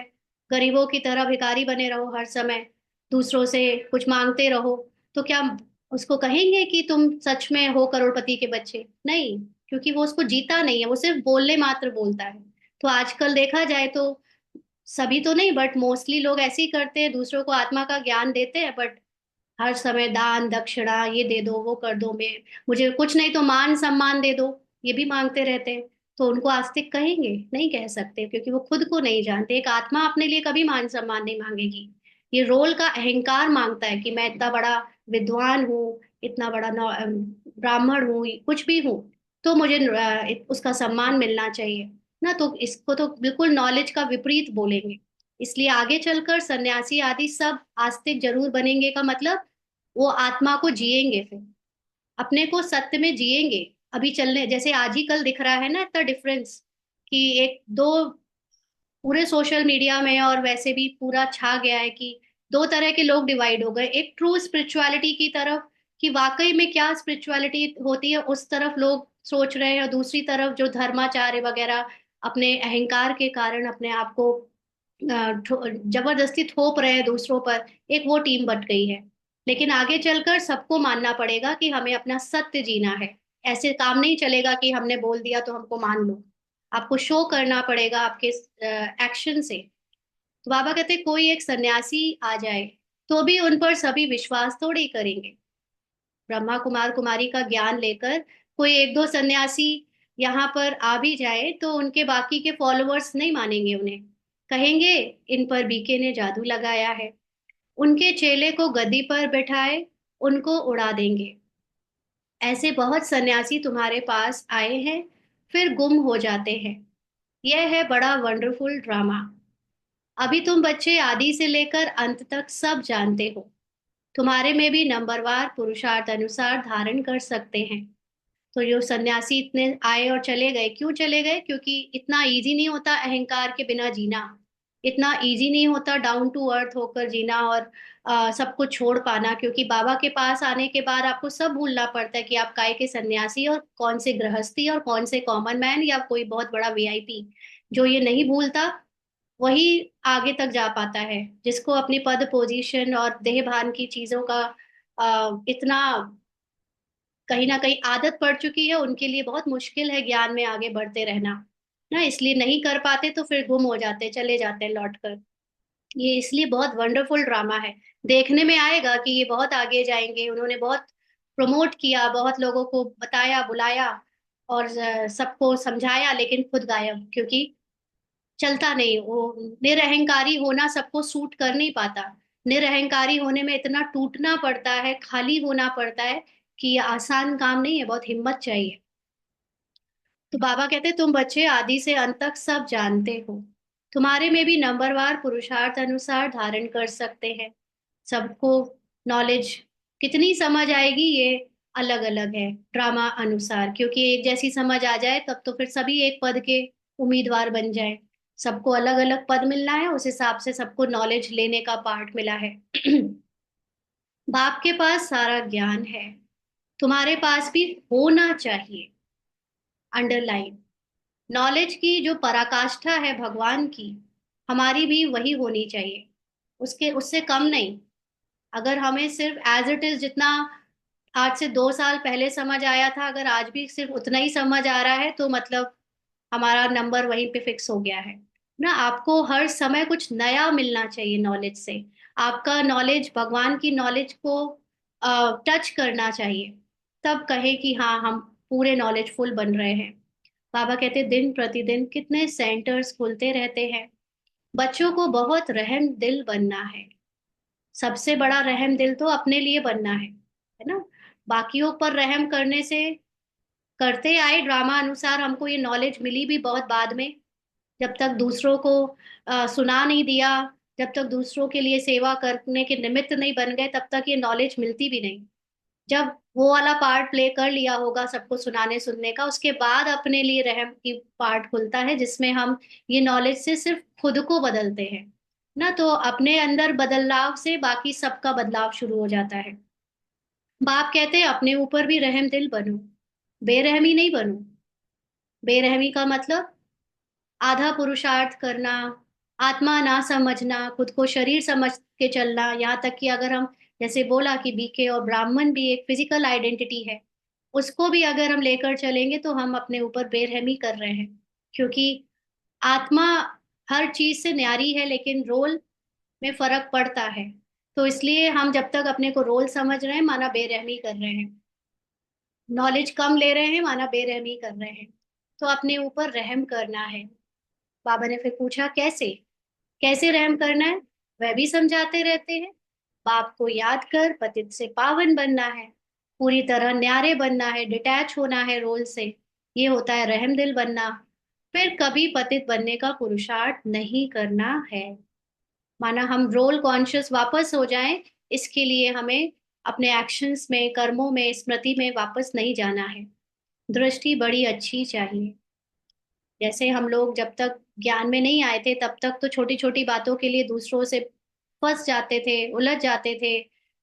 गरीबों की तरह भिखारी बने रहो हर समय, दूसरों से कुछ मांगते रहो, तो क्या उसको कहेंगे कि तुम सच में हो करोड़पति के बच्चे? नहीं, क्योंकि वो उसको जीता नहीं है, वो सिर्फ बोलने मात्र बोलता है। तो आजकल देखा जाए तो सभी तो नहीं, बट मोस्टली लोग ऐसे ही करते हैं, दूसरों को आत्मा का ज्ञान देते हैं, बट हर समय दान दक्षिणा ये दे दो, वो कर दो, मैं, मुझे कुछ नहीं तो मान सम्मान दे दो, ये भी मांगते रहते हैं। तो उनको आस्तिक कहेंगे? नहीं कह सकते, क्योंकि वो खुद को नहीं जानते। एक आत्मा अपने लिए कभी मान सम्मान नहीं मांगेगी, ये रोल का अहंकार मांगता है कि मैं इतना बड़ा विद्वान हूँ, इतना बड़ा ब्राह्मण हूँ, कुछ भी हूँ, तो मुझे उसका सम्मान मिलना चाहिए ना। तो इसको तो बिल्कुल नॉलेज का विपरीत बोलेंगे। इसलिए आगे चलकर सन्यासी आदि सब आस्तिक जरूर बनेंगे, का मतलब वो आत्मा को जिएंगे, फिर अपने को सत्य में जिएंगे। अभी चलने जैसे आज ही कल दिख रहा है ना इतना डिफरेंस, कि एक दो पूरे सोशल मीडिया में और वैसे भी पूरा छा गया है कि दो तरह के लोग डिवाइड हो गए। एक ट्रू स्पिरिचुअलिटी की तरफ, कि वाकई में क्या स्पिरिचुअलिटी होती है उस तरफ लोग सोच रहे हैं, और दूसरी तरफ जो धर्माचार्य वगैरह अपने अहंकार के कारण अपने आप को जबरदस्ती थोप रहे हैं दूसरों पर, एक वो टीम बट गई है। लेकिन आगे चलकर सबको मानना पड़ेगा कि हमें अपना सत्य जीना है। ऐसे काम नहीं चलेगा कि हमने बोल दिया तो हमको मान लो, आपको शो करना पड़ेगा आपके एक्शन से। तो बाबा कहते कोई एक सन्यासी आ जाए तो भी उन पर सभी विश्वास थोड़ी करेंगे। ब्रह्मा कुमार कुमारी का ज्ञान लेकर कोई एक दो सन्यासी यहाँ पर आ भी जाए तो उनके बाकी के फॉलोअर्स नहीं मानेंगे उन्हें, कहेंगे इन पर बीके ने जादू लगाया है। उनके चेले को गद्दी पर बैठाए उनको उड़ा देंगे। ऐसे बहुत सन्यासी तुम्हारे पास आए हैं, फिर गुम हो जाते हैं। यह है बड़ा वंडरफुल ड्रामा। अभी तुम बच्चे आदि से लेकर अंत तक सब जानते हो, तुम्हारे में भी नंबरवार पुरुषार्थ अनुसार धारण कर सकते हैं। तो जो सन्यासी इतने आए और चले गए, क्यों चले गए? क्योंकि इतना इजी नहीं होता अहंकार के बिना जीना, इतना इजी नहीं होता डाउन टू अर्थ होकर जीना, और सब कुछ छोड़ पाना। क्योंकि बाबा के पास आने के बाद आपको सब भूलना पड़ता है कि आप काय के सन्यासी और कौन से गृहस्थी और कौन से कॉमन मैन या कोई बहुत बड़ा वीआईपी। जो ये नहीं भूलता वही आगे तक जा पाता है, जिसको अपनी पद पोजीशन और देह भान की चीजों का इतना कहीं ना कहीं आदत पड़ चुकी है, उनके लिए बहुत मुश्किल है ज्ञान में आगे बढ़ते रहना ना। इसलिए नहीं कर पाते तो फिर गुम हो जाते, चले जाते हैं लौट कर। ये इसलिए बहुत वंडरफुल ड्रामा है। देखने में आएगा कि ये बहुत आगे जाएंगे, उन्होंने बहुत प्रमोट किया, बहुत लोगों को बताया बुलाया और सबको समझाया, लेकिन खुद गायब, क्योंकि चलता नहीं वो। निरहंकारी होना सबको सूट कर नहीं पाता। निरहंकारी होने में इतना टूटना पड़ता है, खाली होना पड़ता है कि ये आसान काम नहीं है, बहुत हिम्मत चाहिए। तो बाबा कहते तुम बच्चे आदि से अंत तक सब जानते हो, तुम्हारे में भी नंबरवार पुरुषार्थ अनुसार धारण कर सकते हैं। सबको नॉलेज कितनी समझ आएगी ये अलग अलग है ड्रामा अनुसार, क्योंकि एक जैसी समझ आ जाए तब तो फिर सभी एक पद के उम्मीदवार बन जाए। सबको अलग अलग पद मिलना है, उस हिसाब से सबको नॉलेज लेने का पार्ट मिला है। बाप के पास सारा ज्ञान है, तुम्हारे पास भी होना चाहिए। अंडरलाइन, नॉलेज की जो पराकाष्ठा है भगवान की, हमारी भी वही होनी चाहिए, उसके उससे कम नहीं। अगर हमें सिर्फ एज इट इज जितना आज से 2 साल पहले समझ आया था, अगर आज भी सिर्फ उतना ही समझ आ रहा है, तो मतलब हमारा नंबर वहीं पे फिक्स हो गया है ना। आपको हर समय कुछ नया मिलना चाहिए नॉलेज से। आपका नॉलेज भगवान की नॉलेज को टच करना चाहिए, तब कहे कि हाँ हम पूरे नॉलेजफुल बन रहे हैं। बाबा कहते दिन प्रतिदिन कितने सेंटर्स खुलते रहते हैं। बच्चों को बहुत रहम दिल बनना है। सबसे बड़ा रहम दिल तो अपने लिए बनना है ना। बाकियों पर रहम करने से, करते आए ड्रामा अनुसार, हमको ये नॉलेज मिली भी बहुत बाद में। जब तक दूसरों को सुना नहीं दिया, जब तक दूसरों के लिए सेवा करने के निमित्त नहीं बन गए, तब तक ये नॉलेज मिलती भी नहीं। जब वो वाला पार्ट प्ले कर लिया होगा सबको सुनाने सुनने का, उसके बाद अपने लिए रहम की पार्ट खुलता है, जिसमें हम ये नॉलेज से सिर्फ खुद को बदलते हैं ना। तो अपने अंदर बदलाव से बाकी सबका बदलाव शुरू हो जाता है। बाप कहते हैं अपने ऊपर भी रहम दिल बनो, बेरहमी नहीं बनो। बेरहमी का मतलब आधा पुरुषार्थ करना, आत्मा ना समझना, खुद को शरीर समझ के चलना। यहाँ तक कि अगर हम, जैसे बोला कि बीके और ब्राह्मण भी एक फिजिकल आइडेंटिटी है, उसको भी अगर हम लेकर चलेंगे तो हम अपने ऊपर बेरहमी कर रहे हैं, क्योंकि आत्मा हर चीज से न्यारी है, लेकिन रोल में फर्क पड़ता है। तो इसलिए हम जब तक अपने को रोल समझ रहे हैं, माना बेरहमी कर रहे हैं। नॉलेज कम ले रहे हैं, माना बेरहमी कर रहे हैं। तो अपने ऊपर रहम करना है। बाबा ने फिर पूछा कैसे, कैसे रहम करना है, वह भी समझाते रहते हैं। बाप को याद कर पतित से पावन बनना है, पूरी तरह न्यारे बनना है, डिटैच होना है रोल से। ये होता है रहम दिल बनना। फिर कभी पतित बनने का पुरुषार्थ नहीं करना है, माना हम रोल कॉन्शियस वापस हो जाएं। इसके लिए हमें अपने एक्शंस में, कर्मों में, स्मृति में वापस नहीं जाना है। दृष्टि बड़ी अच्छी चाहिए। जैसे हम लोग जब तक ज्ञान में नहीं आए थे, तब तक तो छोटी छोटी बातों के लिए दूसरों से फंस जाते थे, उलझ जाते थे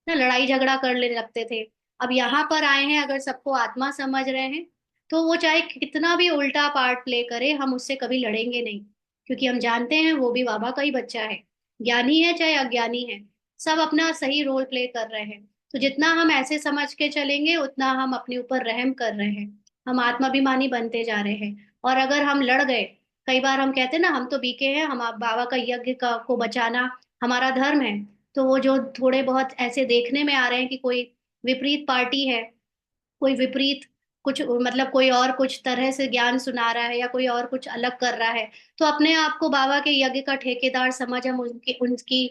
ना, लड़ाई झगड़ा कर लेने लगते थे। अब यहाँ पर आए हैं, अगर सबको आत्मा समझ रहे हैं, तो वो चाहे कितना भी उल्टा पार्ट प्ले करे, हम उससे कभी लड़ेंगे नहीं, क्योंकि हम जानते हैं वो भी बाबा का ही बच्चा है। ज्ञानी है चाहे अज्ञानी है, सब अपना सही रोल प्ले कर रहे हैं। तो जितना हम ऐसे समझ के चलेंगे, उतना हम अपने ऊपर रहम कर रहे हैं, हम आत्माभिमानी बनते जा रहे हैं। और अगर हम लड़ गए, कई बार हम कहते हैं ना हम तो बीके हैं, हम बाबा का यज्ञ का को बचाना हमारा धर्म है। तो वो जो थोड़े बहुत ऐसे देखने में आ रहे हैं कि कोई विपरीत पार्टी है, कोई विपरीत कुछ, मतलब कोई और कुछ तरह से ज्ञान सुना रहा है, या कोई और कुछ अलग कर रहा है, तो अपने आप को बाबा के यज्ञ का ठेकेदार समझ हम उनकी उनकी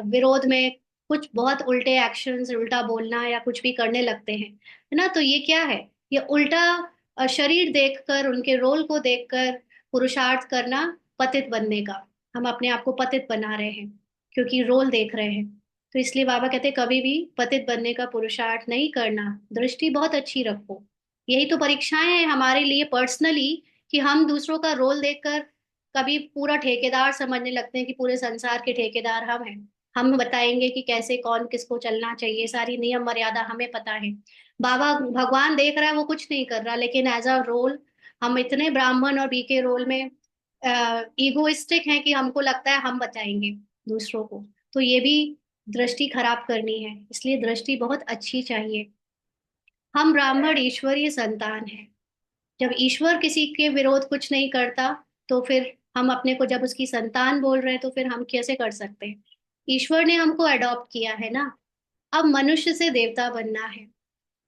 विरोध में कुछ बहुत उल्टे एक्शंस, उल्टा बोलना या कुछ भी करने लगते हैं, है ना। तो ये क्या है, ये उल्टा शरीर देखकर, उनके रोल को देखकर पुरुषार्थ करना, पतित बनने का। हम अपने आप को पतित बना रहे हैं, क्योंकि रोल देख रहे हैं। तो इसलिए बाबा कहते हैं कभी भी पतित बनने का पुरुषार्थ नहीं करना, दृष्टि बहुत अच्छी रखो। यही तो परीक्षाएं हैं हमारे लिए पर्सनली, कि हम दूसरों का रोल देखकर कभी पूरा ठेकेदार समझने लगते हैं कि पूरे संसार के ठेकेदार हम हैं। हम बताएंगे कि कैसे कौन किसको चलना चाहिए, सारी नियम मर्यादा हमें पता है। बाबा भगवान देख रहा है, वो कुछ नहीं कर रहा, लेकिन एज अ रोल हम इतने ब्राह्मण और बीके रोल में ईगोइस्टिक हैं कि हमको लगता है हम बताएंगे दूसरों को। तो ये भी दृष्टि खराब करनी है, इसलिए दृष्टि बहुत अच्छी चाहिए। हम ब्राह्मण ईश्वरीय संतान हैं। जब ईश्वर किसी के विरोध कुछ नहीं करता, तो फिर हम अपने को जब उसकी संतान बोल रहे हैं तो फिर हम कैसे कर सकते हैं? ईश्वर ने हमको अडॉप्ट किया है ना। अब मनुष्य से देवता बनना है।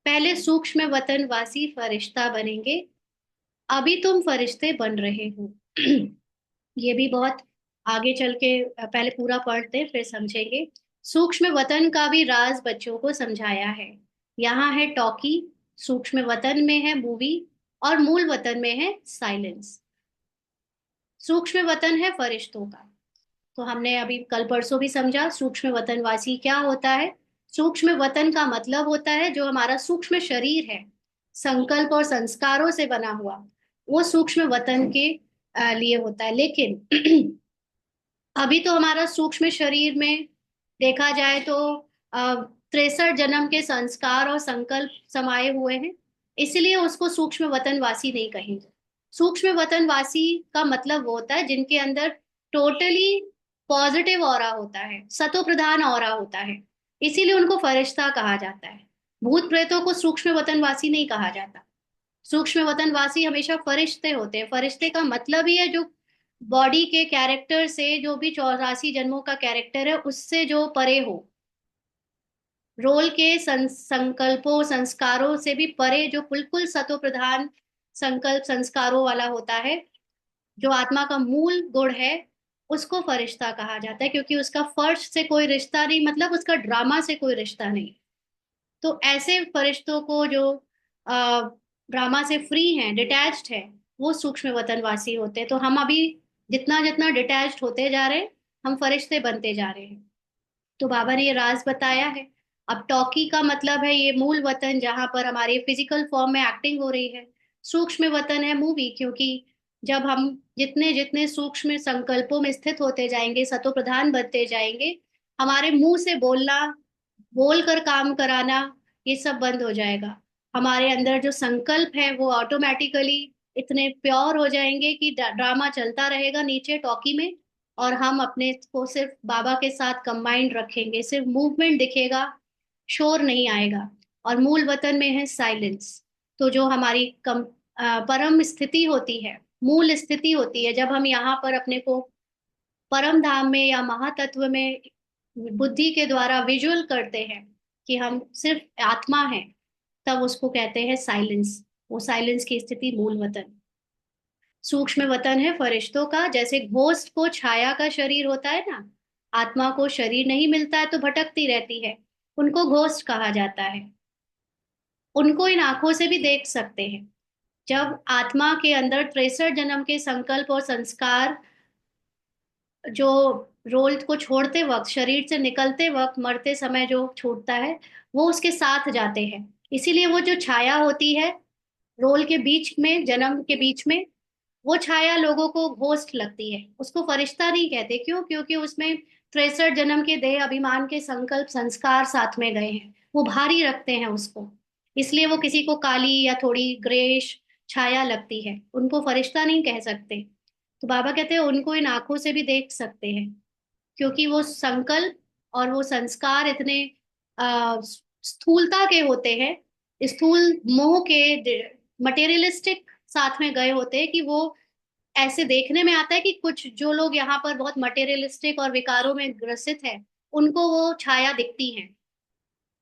पहले सूक्ष्म वतन वासी फरिश्ता बनेंगे। अभी तुम फरिश्ते बन रहे हो। ये भी बहुत आगे चल के पहले पूरा पढ़ते हैं, फिर समझेंगे। सूक्ष्म वतन का भी राज बच्चों को समझाया है। यहाँ है टॉकी, सूक्ष्म वतन में है मूवी, और मूल वतन में है साइलेंस। सूक्ष्म वतन है फरिश्तों का। तो हमने अभी कल परसों भी समझा सूक्ष्म वतनवासी क्या होता है। सूक्ष्म वतन का मतलब होता है जो हमारा सूक्ष्म शरीर है, संकल्प और संस्कारों से बना हुआ, वो सूक्ष्म वतन के लिए होता है। लेकिन अभी तो हमारा सूक्ष्म शरीर में देखा जाए तो 63 जन्म के संस्कार और संकल्प समाये हुए हैं, इसलिए उसको सूक्ष्म वतनवासी नहीं कहेंगे। सूक्ष्म वतनवासी का मतलब वो होता है जिनके अंदर टोटली पॉजिटिव ऑरा होता है, सतो प्रधान ऑरा होता है, इसीलिए उनको फरिश्ता कहा जाता है। भूत प्रेतों को सूक्ष्म वतनवासी नहीं कहा जाता। सूक्ष्म वतनवासी हमेशा फरिश्ते होते हैं। फरिश्ते का मतलब ही है जो बॉडी के कैरेक्टर से, जो भी 84 जन्मों का कैरेक्टर है उससे जो परे हो, रोल के संकल्पों संस्कारों से भी परे, जो बिल्कुल सतो प्रधान संकल्प संस्कारों वाला होता है, जो आत्मा का मूल गुण है, उसको फरिश्ता कहा जाता है। क्योंकि उसका फर्श से कोई रिश्ता नहीं, मतलब उसका ड्रामा से कोई रिश्ता नहीं। तो ऐसे फरिश्तों को जो ड्रामा से फ्री हैं, डिटैच्ड है, वो सूक्ष्म वतनवासी होते हैं। तो हम अभी जितना जितना डिटैच्ड होते जा रहे हैं, हम फरिश्ते बनते जा रहे हैं। तो बाबा ने ये राज बताया है। अब टॉकी का मतलब है ये मूल वतन, जहां पर हमारी फिजिकल फॉर्म में एक्टिंग हो रही है। सूक्ष्म वतन है मूवी, क्योंकि जब हम जितने जितने सूक्ष्म संकल्पों में स्थित होते जाएंगे, सतो प्रधान बनते जाएंगे, हमारे मुंह से बोलना, बोल कर काम कराना, ये सब बंद हो जाएगा। हमारे अंदर जो संकल्प है वो ऑटोमेटिकली इतने प्योर हो जाएंगे कि ड्रामा चलता रहेगा नीचे टॉकी में, और हम अपने को सिर्फ बाबा के साथ कंबाइंड रखेंगे, सिर्फ मूवमेंट दिखेगा, शोर नहीं आएगा। और मूल वतन में है साइलेंस। तो जो हमारी परम स्थिति होती है, मूल स्थिति होती है, जब हम यहाँ पर अपने को परम धाम में या महातत्व में बुद्धि के द्वारा विजुअल करते हैं कि हम सिर्फ आत्मा हैं, तब उसको कहते हैं साइलेंस। वो साइलेंस की स्थिति मूल वतन। सूक्ष्म वतन है फरिश्तों का। जैसे घोस्ट को छाया का शरीर होता है ना, आत्मा को शरीर नहीं मिलता है तो भटकती रहती है, उनको घोस्ट कहा जाता है। उनको इन आंखों से भी देख सकते हैं। जब आत्मा के अंदर 63 जन्म के संकल्प और संस्कार जो रोल को छोड़ते वक्त, शरीर से निकलते वक्त, मरते समय जो छूटता है, वो उसके साथ जाते हैं। इसीलिए वो जो छाया होती है रोल के बीच में, जन्म के बीच में, वो छाया लोगों को घोस्ट लगती है, उसको फरिश्ता नहीं कहते। क्यों? क्योंकि उसमें 63 जन्म के देह अभिमान के संकल्प संस्कार साथ में गए हैं, वो भारी रखते हैं उसको, इसलिए वो किसी को काली या थोड़ी ग्रेश छाया लगती है, उनको फरिश्ता नहीं कह सकते। तो बाबा कहते हैं उनको इन आंखों से भी देख सकते हैं, क्योंकि वो संकल्प और वो संस्कार इतने स्थूलता के होते हैं, स्थूल मोह के, मटेरियलिस्टिक साथ में गए होते हैं, कि वो ऐसे देखने में आता है कि कुछ जो लोग यहाँ पर बहुत मटेरियलिस्टिक और विकारों में ग्रसित है, उनको वो छाया दिखती है।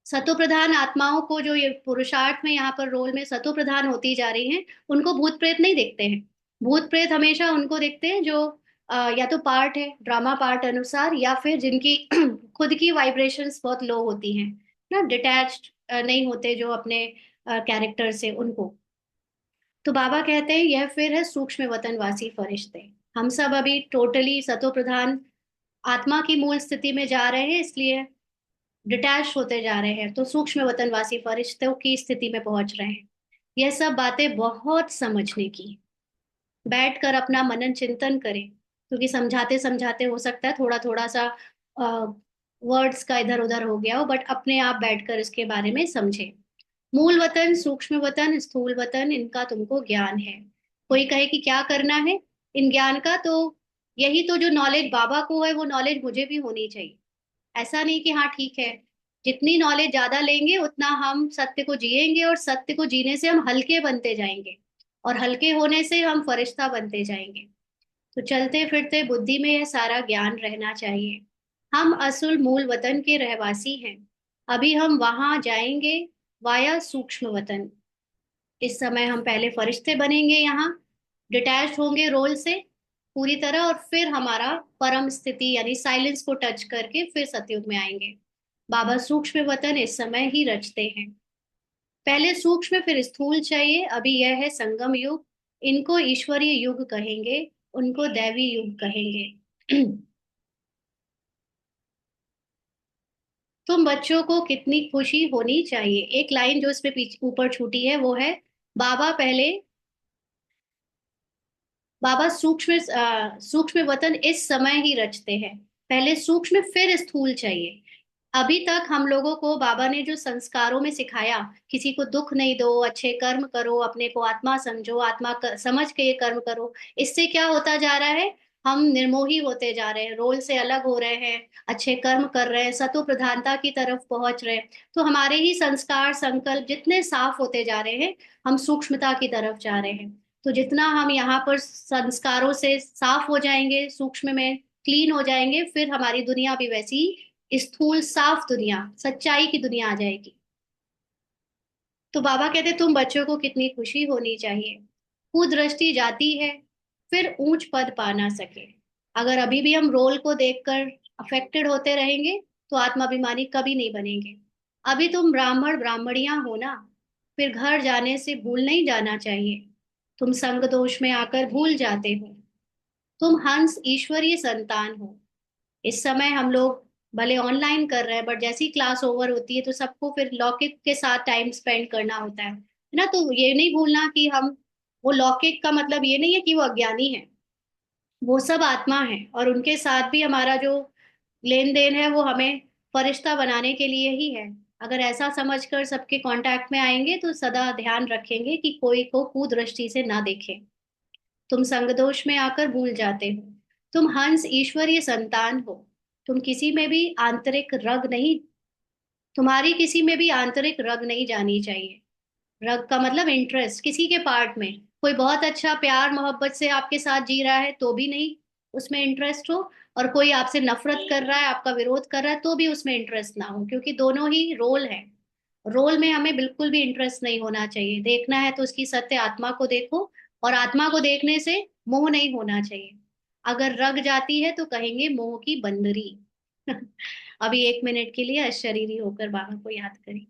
सतो प्रधान आत्माओं को, जो ये पुरुषार्थ में यहाँ पर रोल में सतो प्रधान होती जा रही हैं, उनको भूत प्रेत नहीं दिखते हैं। भूत प्रेत हमेशा उनको दिखते हैं जो या तो पार्ट है ड्रामा पार्ट अनुसार, या फिर जिनकी खुद की वाइब्रेशंस बहुत लो होती हैं ना, डिटैच्ड नहीं होते जो अपने कैरेक्टर से, उनको। तो बाबा कहते हैं यह फिर है सूक्ष्म वतनवासी फरिश्ते। हम सब अभी टोटली सतो प्रधान आत्मा की मूल स्थिति में जा रहे हैं, इसलिए डिटैच होते जा रहे हैं, तो सूक्ष्म वतनवासी फरिश्तों की स्थिति में पहुंच रहे हैं। यह सब बातें बहुत समझने की, बैठ कर अपना मनन चिंतन करें, क्योंकि समझाते समझाते हो सकता है थोड़ा थोड़ा सा वर्ड्स का इधर उधर हो गया हो, बट अपने आप बैठकर इसके बारे में समझे। मूल वतन, सूक्ष्म वतन, स्थूल वतन, इनका तुमको ज्ञान है। कोई कहे कि क्या करना है इन ज्ञान का, तो यही तो जो नॉलेज बाबा को है वो नॉलेज मुझे भी होनी चाहिए। ऐसा नहीं कि हाँ ठीक है, जितनी नॉलेज ज्यादा लेंगे उतना हम सत्य को जिएंगे, और सत्य को जीने से हम हल्के बनते जाएंगे, और हल्के होने से हम फरिश्ता बनते जाएंगे। तो चलते फिरते बुद्धि में यह सारा ज्ञान रहना चाहिए। हम असल मूल वतन के रहवासी हैं। अभी हम वहां जाएंगे वाया सूक्ष्म वतन। इस समय हम पहले फरिश्ते बनेंगे, यहाँ डिटैच होंगे रोल से पूरी तरह, और फिर हमारा परम स्थिति यानी साइलेंस को टच करके फिर सतयुग में आएंगे। बाबा सूक्ष्म वतन इस समय ही रचते हैं। पहले सूक्ष्म फिर स्थूल चाहिए। अभी यह है संगम युग। इनको ईश्वरीय युग कहेंगे, उनको दैवी युग कहेंगे। तुम बच्चों को कितनी खुशी होनी चाहिए। एक लाइन जो इसमें पीछे ऊपर छूटी है वो है, बाबा पहले, बाबा सूक्ष्म वतन इस समय ही रचते हैं। पहले सूक्ष्म फिर स्थूल चाहिए। अभी तक हम लोगों को बाबा ने जो संस्कारों में सिखाया, किसी को दुख नहीं दो, अच्छे कर्म करो, अपने को आत्मा समझो, समझ के ये कर्म करो, इससे क्या होता जा रहा है, हम निर्मोही होते जा रहे हैं, रोल से अलग हो रहे हैं, अच्छे कर्म कर रहे हैं, सतो प्रधानता की तरफ पहुंच रहे हैं। तो हमारे ही संस्कार संकल्प जितने साफ होते जा रहे हैं, हम सूक्ष्मता की तरफ जा रहे हैं। तो जितना हम यहाँ पर संस्कारों से साफ हो जाएंगे, सूक्ष्म में क्लीन हो जाएंगे, फिर हमारी दुनिया भी वैसी स्थूल साफ दुनिया, सच्चाई की दुनिया आ जाएगी। तो बाबा कहते तुम बच्चों को कितनी खुशी होनी चाहिए। कुदृष्टि जाती है, फिर ऊंच पद पा ना सके। अगर अभी भी हम रोल को देखकर अफेक्टेड होते रहेंगे तो आत्माभिमानी कभी नहीं बनेंगे। अभी तुम ब्राह्मण ब्राह्मणियां हो ना, फिर घर जाने से भूल नहीं जाना चाहिए। तुम संग दोष में आकर भूल जाते हो। तुम हंस ईश्वरीय संतान हो। इस समय हम लोग भले ऑनलाइन कर रहे हैं, बट जैसी क्लास ओवर होती है तो सबको फिर लौकिक के साथ टाइम स्पेंड करना होता है ना। तो ये नहीं भूलना कि हम, वो लौकिक का मतलब ये नहीं है कि वो अज्ञानी है, वो सब आत्मा है, और उनके साथ भी हमारा जो लेन देन है वो हमें फरिश्ता बनाने के लिए ही है। अगर ऐसा समझकर सबके कांटेक्ट में आएंगे तो सदा ध्यान रखेंगे कि कोई को कुदृष्टि से ना देखे। तुम संगदोष में आकर भूल जाते हो। तुम हंस ईश्वरीय संतान हो। तुम किसी में भी आंतरिक रग नहीं, तुम्हारी किसी में भी आंतरिक रग नहीं जानी चाहिए। रग का मतलब इंटरेस्ट, किसी के पार्ट में कोई बहुत अच्छा प्यार मोहब्बत से आपके साथ जी रहा है तो भी नहीं उसमें इंटरेस्ट हो, और कोई आपसे नफरत कर रहा है, आपका विरोध कर रहा है तो भी उसमें इंटरेस्ट ना हो, क्योंकि दोनों ही रोल है। रोल में हमें बिल्कुल भी इंटरेस्ट नहीं होना चाहिए। देखना है तो उसकी सत्य आत्मा को देखो, और आत्मा को देखने से मोह नहीं होना चाहिए। अगर रग जाती है तो कहेंगे मोह की बंदरी। अभी 1 मिनट के लिए अशरीरी होकर बाबा को याद करें।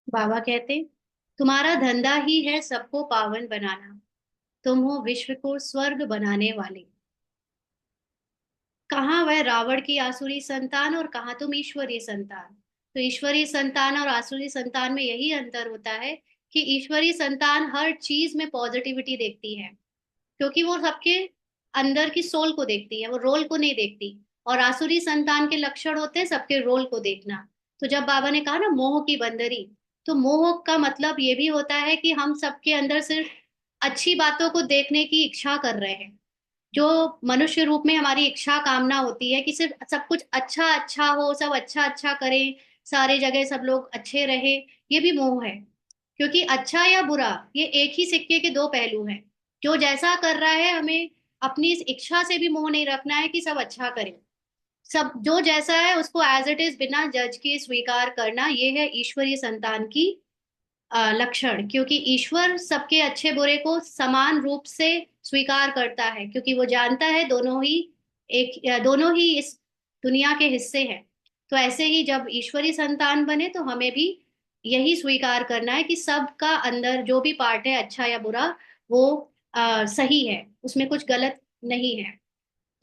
बाबा कहते तुम्हारा धंधा ही है सबको पावन बनाना। तुम हो विश्व को स्वर्ग बनाने वाले। कहाँ वह रावण की आसुरी संतान और कहाँ तुम ईश्वरीय संतान। तो ईश्वरीय संतान और आसुरी संतान में यही अंतर होता है कि ईश्वरीय संतान हर चीज में पॉजिटिविटी देखती है, क्योंकि वो सबके अंदर की सोल को देखती है, वो रोल को नहीं देखती। और आसुरी संतान के लक्षण होते हैं सबके रोल को देखना। तो जब बाबा ने कहा ना मोह की बंदरी, तो मोह का मतलब ये भी होता है कि हम सबके अंदर सिर्फ अच्छी बातों को देखने की इच्छा कर रहे हैं। जो मनुष्य रूप में हमारी इच्छा कामना होती है कि सिर्फ सब कुछ अच्छा अच्छा हो, सब अच्छा अच्छा करें, सारे जगह सब लोग अच्छे रहे, ये भी मोह है। क्योंकि अच्छा या बुरा ये एक ही सिक्के के दो पहलू हैं। जो जैसा कर रहा है, हमें अपनी इस इच्छा से भी मोह नहीं रखना है कि सब अच्छा करें। सब जो जैसा है उसको एज इट इज बिना जज के स्वीकार करना, ये है ईश्वरीय संतान की लक्षण। क्योंकि ईश्वर सबके अच्छे बुरे को समान रूप से स्वीकार करता है, क्योंकि वो जानता है दोनों ही इस दुनिया के हिस्से हैं। तो ऐसे ही जब ईश्वरी संतान बने तो हमें भी यही स्वीकार करना है कि सबका अंदर जो भी पार्ट है अच्छा या बुरा, वो सही है, उसमें कुछ गलत नहीं है।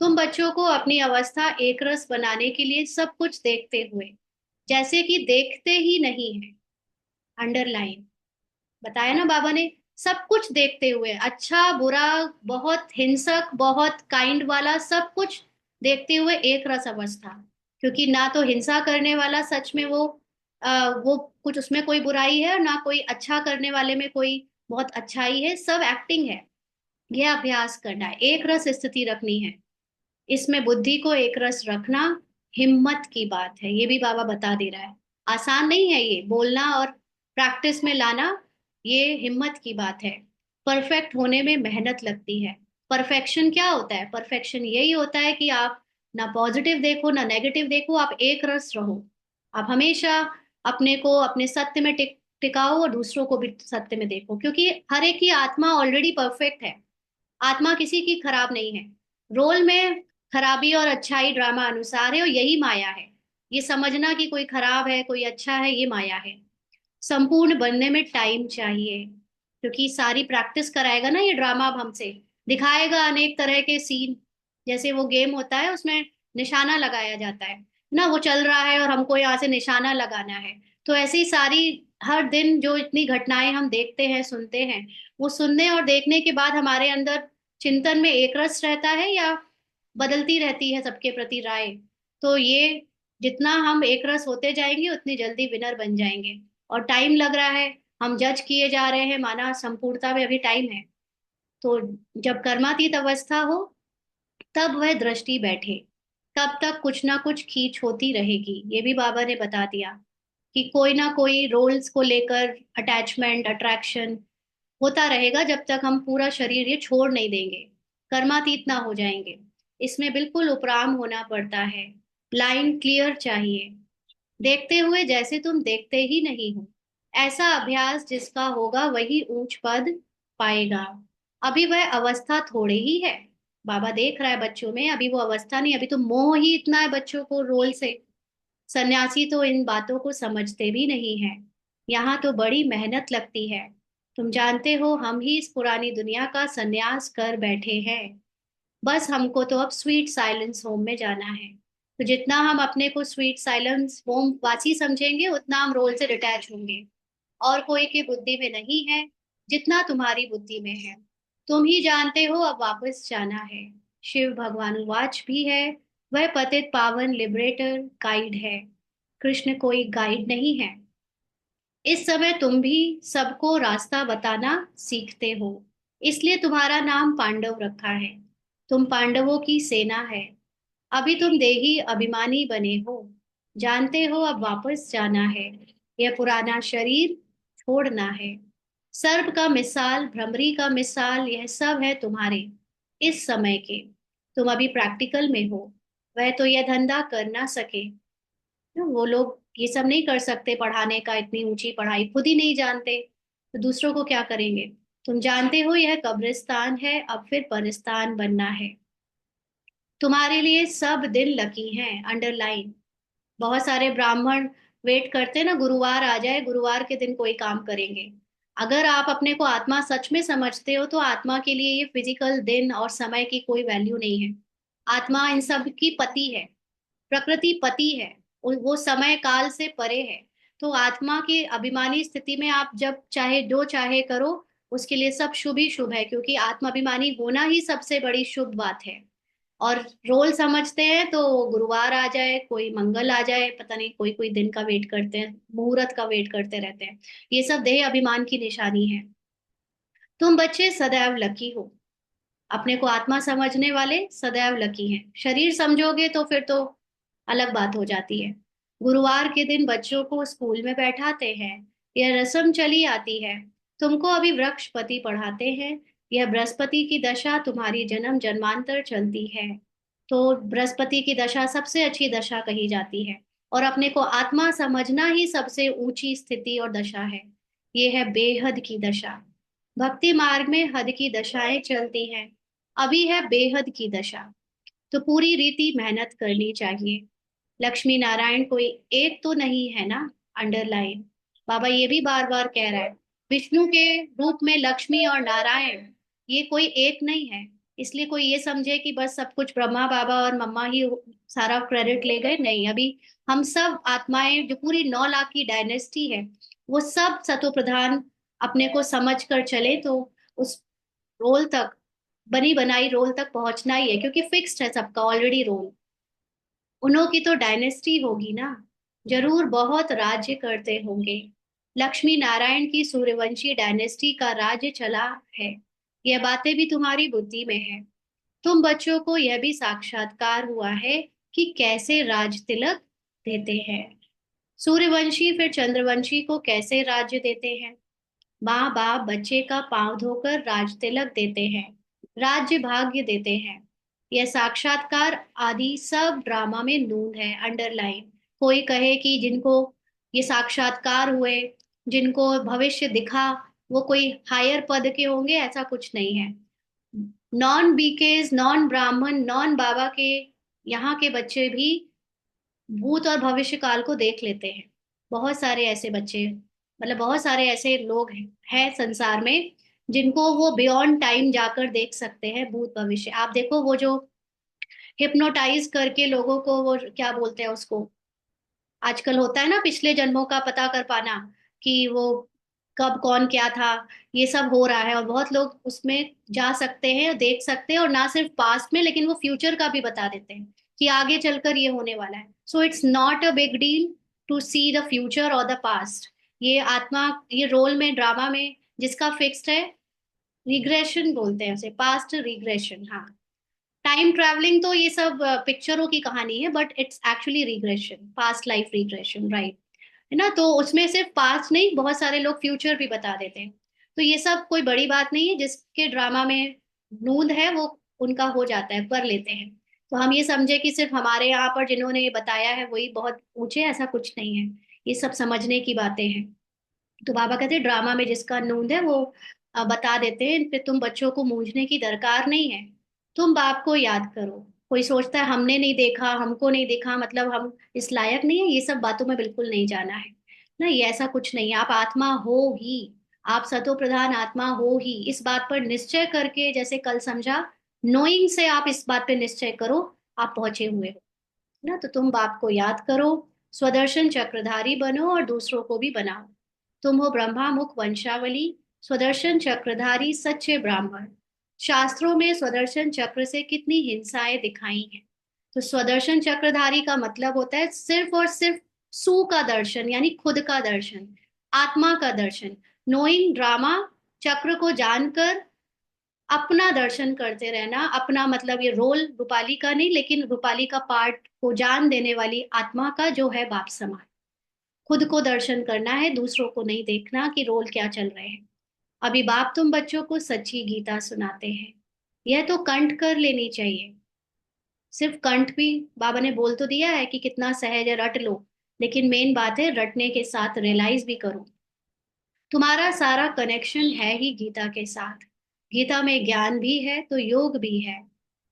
तुम बच्चों को अपनी अवस्था एक रस बनाने के लिए सब कुछ देखते हुए, जैसे कि देखते ही नहीं है, अंडरलाइन, बताया ना बाबा ने, सब कुछ देखते हुए, अच्छा बुरा, बहुत हिंसक बहुत काइंड वाला, सब कुछ देखते हुए एक रस अवस्था। क्योंकि ना तो हिंसा करने वाला सच में वो कुछ उसमें कोई बुराई है, और ना कोई अच्छा करने वाले में कोई बहुत अच्छाई है, सब एक्टिंग है। यह अभ्यास करना है, एक रस स्थिति रखनी है। इसमें बुद्धि को एक रस रखना हिम्मत की बात है, ये भी बाबा बता दे रहा है। आसान नहीं है ये बोलना और प्रैक्टिस में लाना, ये हिम्मत की बात है। परफेक्ट होने में मेहनत लगती है। परफेक्शन क्या होता है? परफेक्शन यही होता है कि आप ना पॉजिटिव देखो ना नेगेटिव देखो, आप एक रस रहो। आप हमेशा अपने को अपने सत्य में टिकाओ, और दूसरों को भी सत्य में देखो, क्योंकि हर एक की आत्मा ऑलरेडी परफेक्ट है। आत्मा किसी की खराब नहीं है। रोल में खराबी और अच्छाई ड्रामा अनुसार है, और यही माया है। ये समझना कि कोई खराब है कोई अच्छा है, ये माया है। संपूर्ण बनने में टाइम चाहिए, क्योंकि सारी प्रैक्टिस कराएगा ना ये ड्रामा। अब हमसे दिखाएगा अनेक तरह के सीन, जैसे वो गेम होता है उसमें निशाना लगाया जाता है ना, वो चल रहा है और हमको यहाँ से निशाना लगाना है। तो ऐसी सारी हर दिन जो इतनी घटनाएं हम देखते हैं सुनते हैं, वो सुनने और देखने के बाद हमारे अंदर चिंतन में एक रस रहता है या बदलती रहती है सबके प्रति राय। तो ये जितना हम एक रस होते जाएंगे उतनी जल्दी विनर बन जाएंगे। और टाइम लग रहा है, हम जज किए जा रहे हैं, माना संपूर्णता में अभी टाइम है। तो जब कर्मातीत अवस्था हो तब वह दृष्टि बैठे, तब तक कुछ ना कुछ खींच होती रहेगी। ये भी बाबा ने बता दिया कि कोई ना कोई रोल्स को लेकर अटैचमेंट अट्रैक्शन होता रहेगा, जब तक हम पूरा शरीर ये छोड़ नहीं देंगे, कर्मातीत ना हो जाएंगे। इसमें बिल्कुल उपराम होना पड़ता है। लाइन क्लियर चाहिए, देखते हुए जैसे तुम देखते ही नहीं हो। ऐसा अभ्यास जिसका होगा वही ऊंच पद पाएगा। अभी वह अवस्था थोड़ी ही है। बाबा देख रहा है बच्चों में, अभी वो अवस्था नहीं, अभी तो मोह ही इतना है बच्चों को रोल से। सन्यासी तो इन बातों को समझते भी नहीं है। यहाँ तो बड़ी मेहनत लगती है। तुम जानते हो हम ही इस पुरानी दुनिया का सन्यास कर बैठे हैं। बस हमको तो अब स्वीट साइलेंस होम में जाना है। तो जितना हम अपने को स्वीट साइलेंस होम वासी समझेंगे, उतना हम रोल से डिटैच होंगे। और कोई की बुद्धि में नहीं है जितना तुम्हारी बुद्धि में है। तुम ही जानते हो अब वापस जाना है। शिव भगवान वाच भी है, वह पतित पावन लिबरेटर गाइड है। कृष्ण कोई गाइड नहीं है। इस समय तुम भी सबको रास्ता बताना सीखते हो, इसलिए तुम्हारा नाम पांडव रखा है। तुम पांडवों की सेना है। अभी तुम देही अभिमानी बने हो, जानते हो अब वापस जाना है। यह पुराना शरीर छोड़ना है। सर्प का मिसाल भ्रमरी का मिसाल यह सब है तुम्हारे इस समय के। तुम अभी प्रैक्टिकल में हो। वह तो यह धंधा कर ना सके, वो लोग ये सब नहीं कर सकते, पढ़ाने का इतनी ऊंची पढ़ाई खुद ही नहीं जानते, तो दूसरों को क्या करेंगे। तुम जानते हो यह कब्रिस्तान है, अब फिर परिस्तान बनना है। तुम्हारे लिए सब दिन लकी हैं, अंडरलाइन। बहुत सारे ब्राह्मण वेट करते हैं ना, गुरुवार आ जाए, गुरुवार के दिन कोई काम करेंगे। अगर आप अपने को आत्मा सच में समझते हो तो आत्मा के लिए ये फिजिकल दिन और समय की कोई वैल्यू नहीं है। आत्मा इन सब की पति है, प्रकृति पति है, वो समय काल से परे है। तो आत्मा की अभिमानी स्थिति में आप जब चाहे जो चाहे करो, उसके लिए सब शुभ ही शुभ है, क्योंकि आत्माभिमानी होना ही सबसे बड़ी शुभ बात है। और रोल समझते हैं तो गुरुवार आ जाए, कोई मंगल आ जाए, पता नहीं कोई कोई दिन का वेट करते हैं, मुहूर्त का वेट करते रहते हैं। ये सब देह अभिमान की निशानी है। तुम बच्चे सदैव लकी हो। अपने को आत्मा समझने वाले सदैव लकी हैं। शरीर समझोगे तो फिर तो अलग बात हो जाती है। गुरुवार के दिन बच्चों को स्कूल में बैठाते हैं, यह रस्म चली आती है। तुमको अभी वृक्षपति पढ़ाते हैं, यह बृहस्पति की दशा तुम्हारी जन्म जन्मांतर चलती है। तो बृहस्पति की दशा सबसे अच्छी दशा कही जाती है, और अपने को आत्मा समझना ही सबसे ऊंची स्थिति और दशा है। ये है बेहद की दशा। भक्ति मार्ग में हद की दशाएं चलती हैं, अभी है बेहद की दशा। तो पूरी रीति मेहनत करनी चाहिए। लक्ष्मी नारायण कोई एक तो नहीं है ना, अंडरलाइन। बाबा ये भी बार बार कह रहा है, विष्णु के रूप में लक्ष्मी और नारायण ये कोई एक नहीं है। इसलिए कोई ये समझे कि बस सब कुछ ब्रह्मा बाबा और मम्मा ही सारा क्रेडिट ले गए, नहीं। अभी हम सब आत्माएं, जो पूरी 9 लाख की डायनेस्टी है, वो सब सतो प्रधान अपने को समझ कर चले तो उस रोल तक, बनी बनाई रोल तक पहुंचना ही है, क्योंकि फिक्स्ड है सबका ऑलरेडी रोल। उन्हों की तो डायनेस्टी होगी ना, जरूर बहुत राज्य करते होंगे। लक्ष्मी नारायण की सूर्यवंशी डायनेस्टी का राज्य चला है, यह बातें भी तुम्हारी बुद्धि में है। तुम बच्चों को यह भी साक्षात्कार हुआ है कि कैसे राज तिलक देते हैं। सूर्यवंशी फिर चंद्रवंशी को कैसे राज्य देते हैं। माँ बाप बच्चे का पांव धोकर राज तिलक देते हैं, राज्य भाग्य देते हैं। यह साक्षात्कार आदि सब ड्रामा में नून है, अंडरलाइन। कोई कहे कि जिनको ये साक्षात्कार हुए, जिनको भविष्य दिखा, वो कोई हायर पद के होंगे, ऐसा कुछ नहीं है। नॉन बीकेज, नॉन ब्राह्मण, नॉन बाबा के यहाँ के बच्चे भी भूत और भविष्य काल को देख लेते हैं। बहुत सारे ऐसे बच्चे, मतलब बहुत सारे ऐसे लोग हैं संसार में जिनको वो बियॉन्ड टाइम जाकर देख सकते हैं भूत भविष्य। आप देखो वो जो हिप्नोटाइज करके लोगों को, वो क्या बोलते हैं उसको, आजकल होता है ना पिछले जन्मों का पता कर पाना, कि वो कब कौन क्या था, ये सब हो रहा है। और बहुत लोग उसमें जा सकते हैं, देख सकते हैं, और ना सिर्फ पास्ट में लेकिन वो फ्यूचर का भी बता देते हैं कि आगे चलकर ये होने वाला है। So it's not a big deal to see the future और द पास्ट। ये आत्मा, ये रोल में, ड्रामा में जिसका फिक्स्ड है, रिग्रेशन बोलते हैं उसे, पास्ट रिग्रेशन। हाँ, टाइम ट्रैवलिंग तो ये सब पिक्चरों की कहानी है, but it's actually regression, past life regression, right. है ना, तो उसमें सिर्फ पास्ट नहीं, बहुत सारे लोग फ्यूचर भी बता देते हैं। तो ये सब कोई बड़ी बात नहीं है, जिसके ड्रामा में नूंद है वो उनका हो जाता है, कर लेते हैं। तो हम ये समझे कि सिर्फ हमारे यहाँ पर जिन्होंने ये बताया है वही बहुत ऊंचे, ऐसा कुछ नहीं है। ये सब समझने की बातें हैं। तो बाबा कहते हैं ड्रामा में जिसका नूंद है वो बता देते हैं, फिर तुम बच्चों को मूंझने की दरकार नहीं है। तुम बाप को याद करो। कोई सोचता है हमने नहीं देखा, हमको नहीं देखा, मतलब हम इस लायक नहीं है, ये सब बातों में बिल्कुल नहीं जाना है ना। ये ऐसा कुछ नहीं है, आप आत्मा हो ही, आप सतो प्रधान आत्मा हो ही। इस बात पर निश्चय करके, जैसे कल समझा, नोइंग से आप इस बात पे निश्चय करो, आप पहुंचे हुए हो ना। तो तुम बाप को याद करो, स्वदर्शन चक्रधारी बनो और दूसरों को भी बनाओ। तुम हो ब्रह्मा मुख वंशावली, स्वदर्शन चक्रधारी सच्चे ब्राह्मण। शास्त्रों में स्वदर्शन चक्र से कितनी हिंसाएं दिखाई हैं। तो स्वदर्शन चक्रधारी का मतलब होता है सिर्फ और सिर्फ सु का दर्शन, यानी खुद का दर्शन, आत्मा का दर्शन। नोइंग ड्रामा, चक्र को जानकर अपना दर्शन करते रहना। अपना मतलब ये रोल रूपाली का नहीं, लेकिन रूपाली का पार्ट को जान देने वाली आत्मा का, जो है बाप समान। खुद को दर्शन करना है, दूसरों को नहीं देखना कि रोल क्या चल रहे हैं। अभी बाप तुम बच्चों को सच्ची गीता सुनाते हैं, यह तो कंठ कर लेनी चाहिए। सिर्फ कंठ भी बाबा ने बोल तो दिया है कि कितना सहज है, रट लो, लेकिन मेन बात है रटने के साथ रियलाइज भी करो। तुम्हारा सारा कनेक्शन है ही गीता के साथ। गीता में ज्ञान भी है तो योग भी है।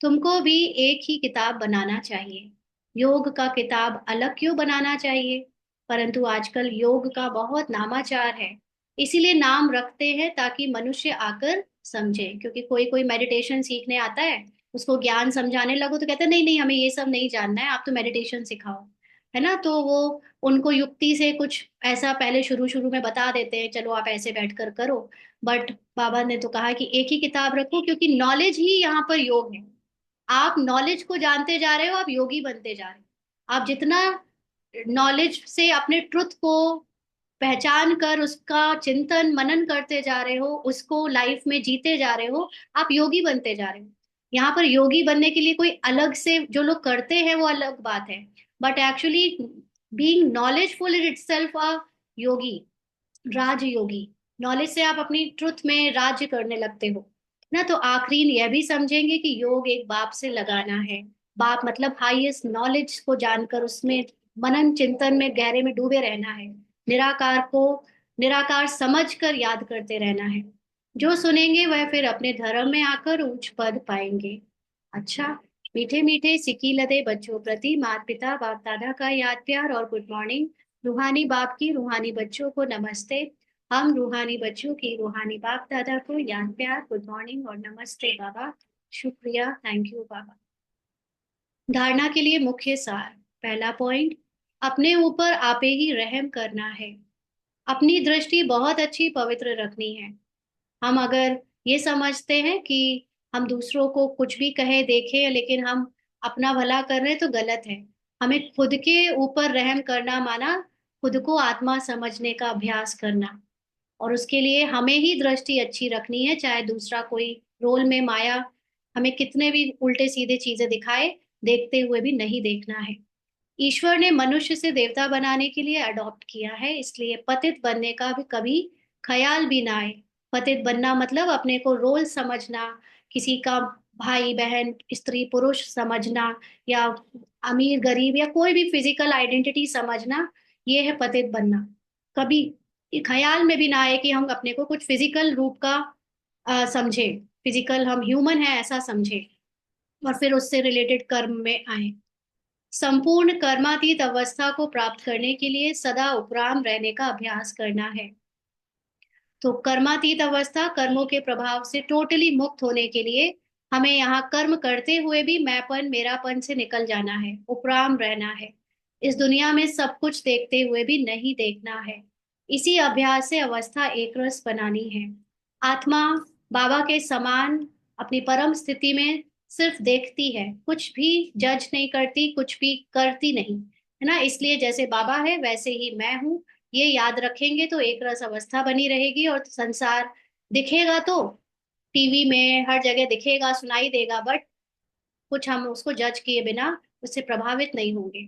तुमको भी एक ही किताब बनाना चाहिए। योग का किताब अलग क्यों बनाना चाहिए? परंतु आजकल योग का बहुत नामाचार है, इसीलिए नाम रखते हैं ताकि मनुष्य आकर समझे। क्योंकि कोई कोई मेडिटेशन सीखने आता है, उसको ज्ञान समझाने लगो तो कहते हैं नहीं नहीं, हमें ये सब नहीं जानना है, आप तो मेडिटेशन सिखाओ। है ना, तो वो उनको युक्ति से कुछ ऐसा पहले शुरू शुरू में बता देते हैं, चलो आप ऐसे बैठकर करो। बट बाबा ने तो कहा कि एक ही किताब रखो, क्योंकि नॉलेज ही यहाँ पर योग है। आप नॉलेज को जानते जा रहे हो, आप योगी बनते जा रहे हो। आप जितना नॉलेज से अपने ट्रुथ को पहचान कर उसका चिंतन मनन करते जा रहे हो, उसको लाइफ में जीते जा रहे हो, आप योगी बनते जा रहे हो। यहाँ पर योगी बनने के लिए कोई अलग से जो लोग करते हैं वो अलग बात है, but actually being knowledgeful is itself a yogi, rajyogi. Knowledge से आप अपनी ट्रुथ में राज्य करने लगते हो ना। तो आखिरी यह भी समझेंगे कि योग एक बाप से लगाना है। बाप मतलब हाईएस्ट नॉलेज को जानकर उसमें मनन चिंतन में गहरे में डूबे रहना है। निराकार को निराकार समझ कर याद करते रहना है। जो सुनेंगे वह फिर अपने धर्म में आकर उच्च पद पाएंगे। अच्छा, मीठे मीठे सिकी लदे बच्चों प्रति माता पिता बाप दादा का याद प्यार और गुड मॉर्निंग। रूहानी बाप की रूहानी बच्चों को नमस्ते। हम रूहानी बच्चों की रूहानी बाप दादा को याद प्यार, गुड मॉर्निंग और नमस्ते बाबा। शुक्रिया, थैंक यू बाबा। धारणा के लिए मुख्य सार। पहला पॉइंट, अपने ऊपर आपे ही रहम करना है। अपनी दृष्टि बहुत अच्छी पवित्र रखनी है। हम अगर ये समझते हैं कि हम दूसरों को कुछ भी कहे देखें लेकिन हम अपना भला कर रहे हैं तो गलत है। हमें खुद के ऊपर रहम करना माना खुद को आत्मा समझने का अभ्यास करना, और उसके लिए हमें ही दृष्टि अच्छी रखनी है, चाहे दूसरा कोई रोल में माया हमें कितने भी उल्टे सीधे चीजें दिखाए, देखते हुए भी नहीं देखना है। ईश्वर ने मनुष्य से देवता बनाने के लिए अडॉप्ट किया है, इसलिए पतित बनने का भी कभी ख्याल भी ना आए। पतित बनना मतलब अपने को रोल समझना, किसी का भाई बहन स्त्री पुरुष समझना, या अमीर गरीब या कोई भी फिजिकल आइडेंटिटी समझना, ये है पतित बनना। कभी ख्याल में भी ना आए कि हम अपने को कुछ फिजिकल रूप का समझे, फिजिकल हम ह्यूमन है ऐसा समझे और फिर उससे रिलेटेड कर्म में आए। संपूर्ण कर्मातीत अवस्था को प्राप्त करने के लिए सदा उपराम रहने का अभ्यास करना है। तो कर्मातीत अवस्था, कर्मों के प्रभाव से टोटली मुक्त होने के लिए हमें यहाँ कर्म करते हुए भी मैंपन मेरापन से निकल जाना है, उपराम रहना है। इस दुनिया में सब कुछ देखते हुए भी नहीं देखना है। इसी अभ्यास से अवस्था एक रस बनानी है। आत्मा बाबा के समान अपनी परम स्थिति में सिर्फ देखती है, कुछ भी जज नहीं करती, कुछ भी करती नहीं, है ना। इसलिए जैसे बाबा है वैसे ही मैं हूँ, ये याद रखेंगे तो एक रस अवस्था बनी रहेगी। और संसार दिखेगा तो टीवी में हर जगह दिखेगा, सुनाई देगा, बट कुछ हम उसको जज किए बिना उससे प्रभावित नहीं होंगे।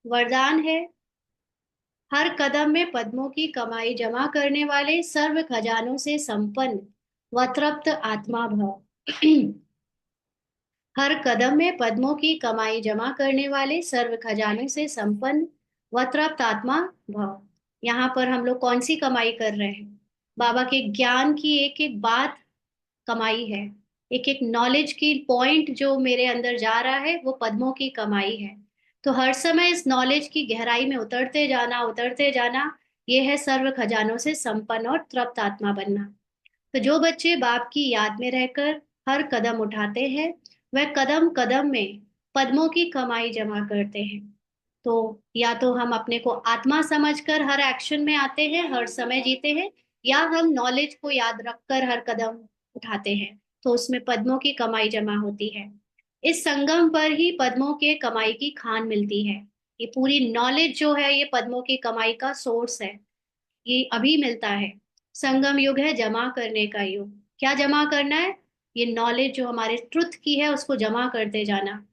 वरदान है, हर कदम में पद्मों की कमाई जमा करने वाले सर्व खजानों से संपन्न व तृप्त आत्मा भव। हर कदम में पद्मों की कमाई जमा करने वाले सर्व खजानों से संपन्न व तृप्त आत्मा भव। यहाँ पर हम लोग कौन सी कमाई कर रहे हैं? बाबा के ज्ञान की एक एक बात कमाई है, एक एक नॉलेज की पॉइंट जो मेरे अंदर जा रहा है वो पद्मों की कमाई है। तो हर समय इस नॉलेज की गहराई में उतरते जाना, उतरते जाना, ये है सर्व खजानों से संपन्न और तृप्त आत्मा बनना। तो जो बच्चे बाप की याद में रहकर हर कदम उठाते हैं वह कदम कदम में पद्मों की कमाई जमा करते हैं। तो या तो हम अपने को आत्मा समझकर हर एक्शन में आते हैं, हर समय जीते हैं, या हम नॉलेज को याद रखकर हर कदम उठाते हैं, तो उसमें पद्मों की कमाई जमा होती है। इस संगम पर ही पद्मों के कमाई की खान मिलती है। ये पूरी नॉलेज जो है ये पद्मों की कमाई का सोर्स है, ये अभी मिलता है। संगम युग है जमा करने का युग। क्या जमा करना है? ये नॉलेज जो हमारे ट्रुथ की है उसको जमा करते जाना।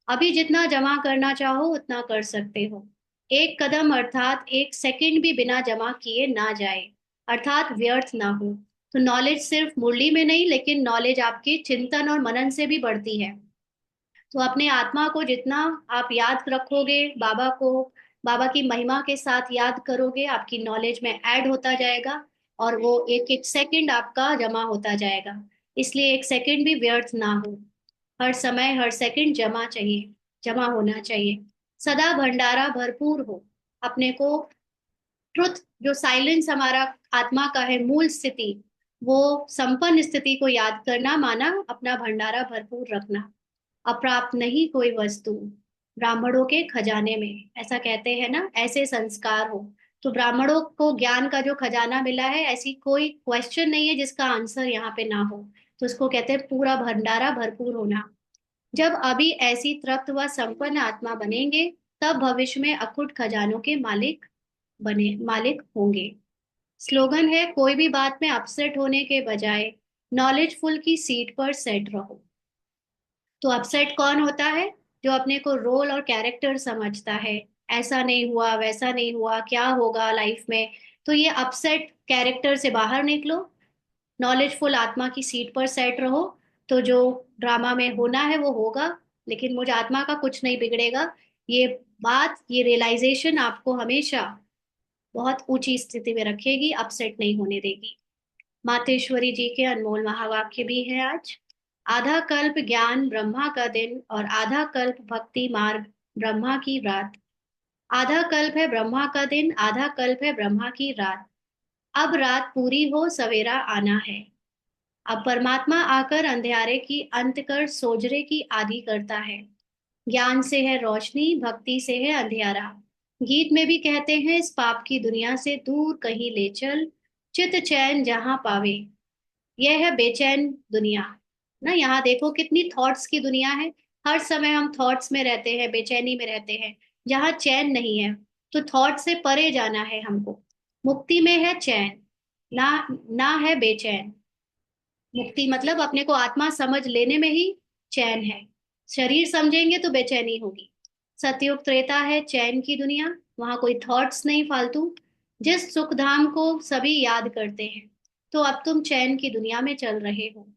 अभी जितना जमा करना चाहो उतना कर सकते हो। एक कदम अर्थात एक सेकंड भी बिना जमा किए ना जाए, अर्थात व्यर्थ ना हो। तो नॉलेज सिर्फ मुरली में नहीं, लेकिन नॉलेज आपके चिंतन और मनन से भी बढ़ती है। तो अपने आत्मा को जितना आप याद रखोगे, बाबा को बाबा की महिमा के साथ याद करोगे, आपकी नॉलेज में ऐड होता जाएगा और वो एक एक सेकंड आपका जमा होता जाएगा। इसलिए एक सेकंड भी व्यर्थ ना हो, हर समय हर सेकंड जमा चाहिए, जमा होना चाहिए। सदा भंडारा भरपूर हो। अपने को ट्रुथ, जो साइलेंस हमारा आत्मा का है, मूल स्थिति, वो संपन्न स्थिति को याद करना माना अपना भंडारा भरपूर रखना। अप्राप्त नहीं कोई वस्तु ब्राह्मणों के खजाने में, ऐसा कहते हैं ना, ऐसे संस्कार हो। तो ब्राह्मणों को ज्ञान का जो खजाना मिला है, ऐसी कोई क्वेश्चन नहीं है जिसका आंसर यहाँ पे ना हो। तो उसको कहते हैं पूरा भंडारा भरपूर होना। जब अभी ऐसी तृप्त व संपन्न आत्मा बनेंगे तब भविष्य में अखुट खजानों के मालिक होंगे। स्लोगन है, कोई भी बात में अपसेट होने के बजाय नॉलेजफुल की सीट पर सेट रहो। तो अपसेट कौन होता है? जो अपने को रोल और कैरेक्टर समझता है, ऐसा नहीं हुआ, वैसा नहीं हुआ, क्या होगा लाइफ में। तो ये अपसेट कैरेक्टर से बाहर निकलो, नॉलेजफुल आत्मा की सीट पर सेट रहो। तो जो ड्रामा में होना है वो होगा, लेकिन मुझ आत्मा का कुछ नहीं बिगड़ेगा। ये बात, ये रियलाइजेशन आपको हमेशा बहुत ऊंची स्थिति में रखेगी, अपसेट नहीं होने देगी। मातेश्वरी जी के अनमोल महावाक्य भी है आज। आधा कल्प ज्ञान ब्रह्मा का दिन और आधा कल्प भक्ति मार्ग ब्रह्मा की रात। आधा कल्प है ब्रह्मा का दिन, आधा कल्प है ब्रह्मा की रात। अब रात पूरी हो सवेरा आना है। अब परमात्मा आकर अंधियारे की अंत कर सोजरे की आदि करता है। ज्ञान से है रोशनी, भक्ति से है अंधियारा। गीत में भी कहते हैं, इस पाप की दुनिया से दूर कहीं ले चल, चित चैन जहां पावे। यह है बेचैन दुनिया। ना, यहाँ देखो कितनी थॉट्स की दुनिया है। हर समय हम थॉट्स में रहते हैं, बेचैनी में रहते हैं, जहाँ चैन नहीं है। तो थॉट से परे जाना है हमको। मुक्ति में है चैन, ना ना है बेचैन। मुक्ति मतलब अपने को आत्मा समझ लेने में ही चैन है। शरीर समझेंगे तो बेचैनी होगी। सतयुग त्रेता है चैन की दुनिया, वहां कोई थॉट्स नहीं फालतू। जिस सुख धाम को सभी याद करते हैं, तो अब तुम चैन की दुनिया में चल रहे हो।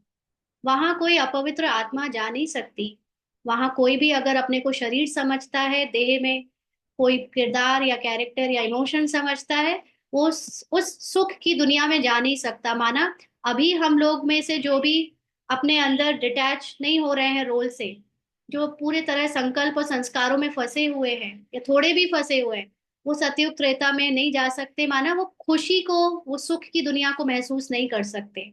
वहां कोई अपवित्र आत्मा जा नहीं सकती। वहां कोई भी अगर अपने को शरीर समझता है, देह में कोई किरदार या कैरेक्टर या इमोशन समझता है, वो उस सुख की दुनिया में जा नहीं सकता। माना अभी हम लोग में से जो भी अपने अंदर डिटैच नहीं हो रहे हैं रोल से, जो पूरे तरह संकल्प और संस्कारों में फंसे हुए हैं या थोड़े भी फंसे हुए हैं, वो सतयुग त्रेता में नहीं जा सकते। माना वो खुशी को, वो सुख की दुनिया को महसूस नहीं कर सकते।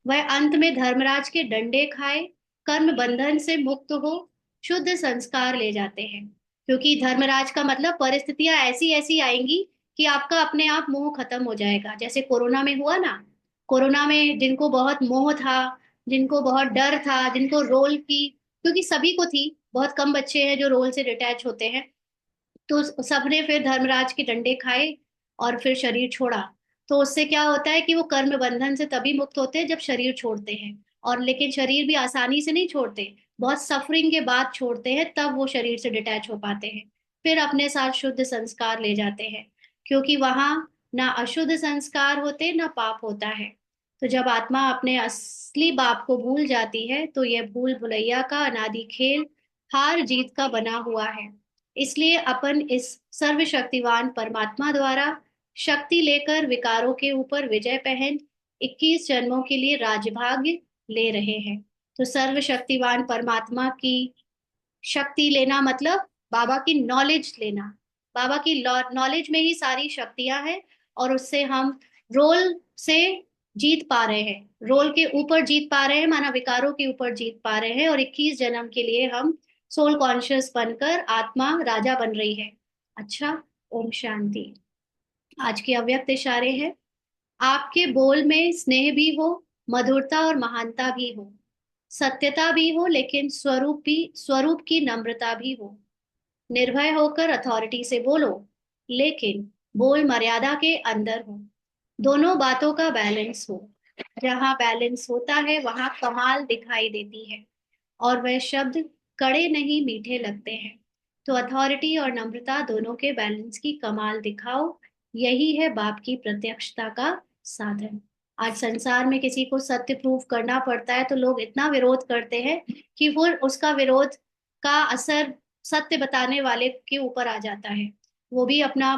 वह अंत में धर्मराज के डंडे खाए, कर्म बंधन से मुक्त हो, शुद्ध संस्कार ले जाते हैं। क्योंकि धर्मराज का मतलब परिस्थितियां ऐसी ऐसी आएंगी कि आपका अपने आप मोह खत्म हो जाएगा। जैसे कोरोना में हुआ ना। कोरोना में जिनको बहुत मोह था, जिनको बहुत डर था, जिनको रोल की, क्योंकि सभी को थी, बहुत कम बच्चे हैं जो रोल से डिटैच होते हैं, तो सबने फिर धर्मराज के डंडे खाए और फिर शरीर छोड़ा। तो उससे क्या होता है कि वो कर्म बंधन से तभी मुक्त होते हैं जब शरीर छोड़ते हैं। और लेकिन शरीर भी आसानी से नहीं छोड़ते, बहुत सफरिंग के बाद छोड़ते हैं, तब वो शरीर से डिटैच हो पाते हैं। फिर अपने साथ शुद्ध संस्कार ले जाते हैं, क्योंकि वहां ना अशुद्ध संस्कार होते ना पाप होता है। तो जब आत्मा अपने असली बाप को भूल जाती है, तो यह भूल भुलैया का अनादि खेल हार जीत का बना हुआ है। इसलिए अपन इस सर्वशक्तिवान परमात्मा द्वारा शक्ति लेकर विकारों के ऊपर विजय पहन 21 जन्मों के लिए राजभाग्य ले रहे हैं। तो सर्वशक्तिवान परमात्मा की शक्ति लेना मतलब बाबा की नॉलेज लेना। बाबा की नॉलेज में ही सारी शक्तियां हैं, और उससे हम रोल से जीत पा रहे हैं, रोल के ऊपर जीत पा रहे हैं, माना विकारों के ऊपर जीत पा रहे हैं। और 21 जन्म के लिए हम सोल कॉन्शियस बनकर आत्मा राजा बन रही है। अच्छा, ओम शांति। आज के अव्यक्त इशारे हैं। आपके बोल में स्नेह भी हो, मधुरता और महानता भी हो, सत्यता भी हो, लेकिन स्वरूप की नम्रता भी हो। निर्भय होकर अथॉरिटी से बोलो, लेकिन बोल मर्यादा के अंदर हो। दोनों बातों का बैलेंस हो। जहां बैलेंस होता है वहां कमाल दिखाई देती है, और वह शब्द कड़े नहीं मीठे लगते हैं। तो अथॉरिटी और नम्रता दोनों के बैलेंस की कमाल दिखाओ। यही है बाप की प्रत्यक्षता का साधन। आज संसार में किसी को सत्य प्रूव करना पड़ता है तो लोग इतना विरोध करते हैं कि वो उसका विरोध का असर सत्य बताने वाले के ऊपर आ जाता है। वो भी अपना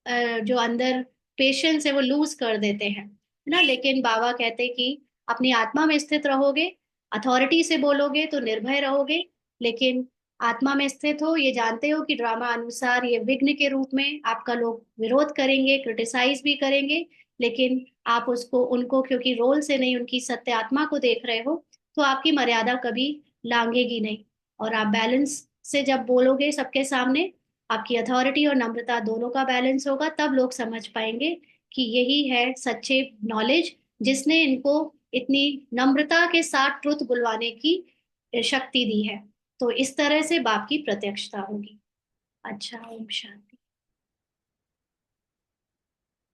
जो अंदर पेशेंस है वो लूज कर देते हैं, है ना। लेकिन बाबा कहते कि अपनी आत्मा में स्थित रहोगे, अथॉरिटी से बोलोगे तो निर्भय रहोगे। लेकिन आत्मा में स्थित हो, ये जानते हो कि ड्रामा अनुसार ये विघ्न के रूप में आपका लोग विरोध करेंगे, क्रिटिसाइज भी करेंगे। लेकिन आप उसको, उनको, क्योंकि रोल से नहीं उनकी सत्य आत्मा को देख रहे हो, तो आपकी मर्यादा कभी लांघेगी नहीं। और आप बैलेंस से जब बोलोगे सबके सामने, आपकी अथॉरिटी और नम्रता दोनों का बैलेंस होगा, तब लोग समझ पाएंगे कि यही है सच्चे नॉलेज, जिसने इनको इतनी नम्रता के साथ ट्रुथ बुलवाने की शक्ति दी है। तो इस तरह से बाप की प्रत्यक्षता होगी। अच्छा, ओम शांति।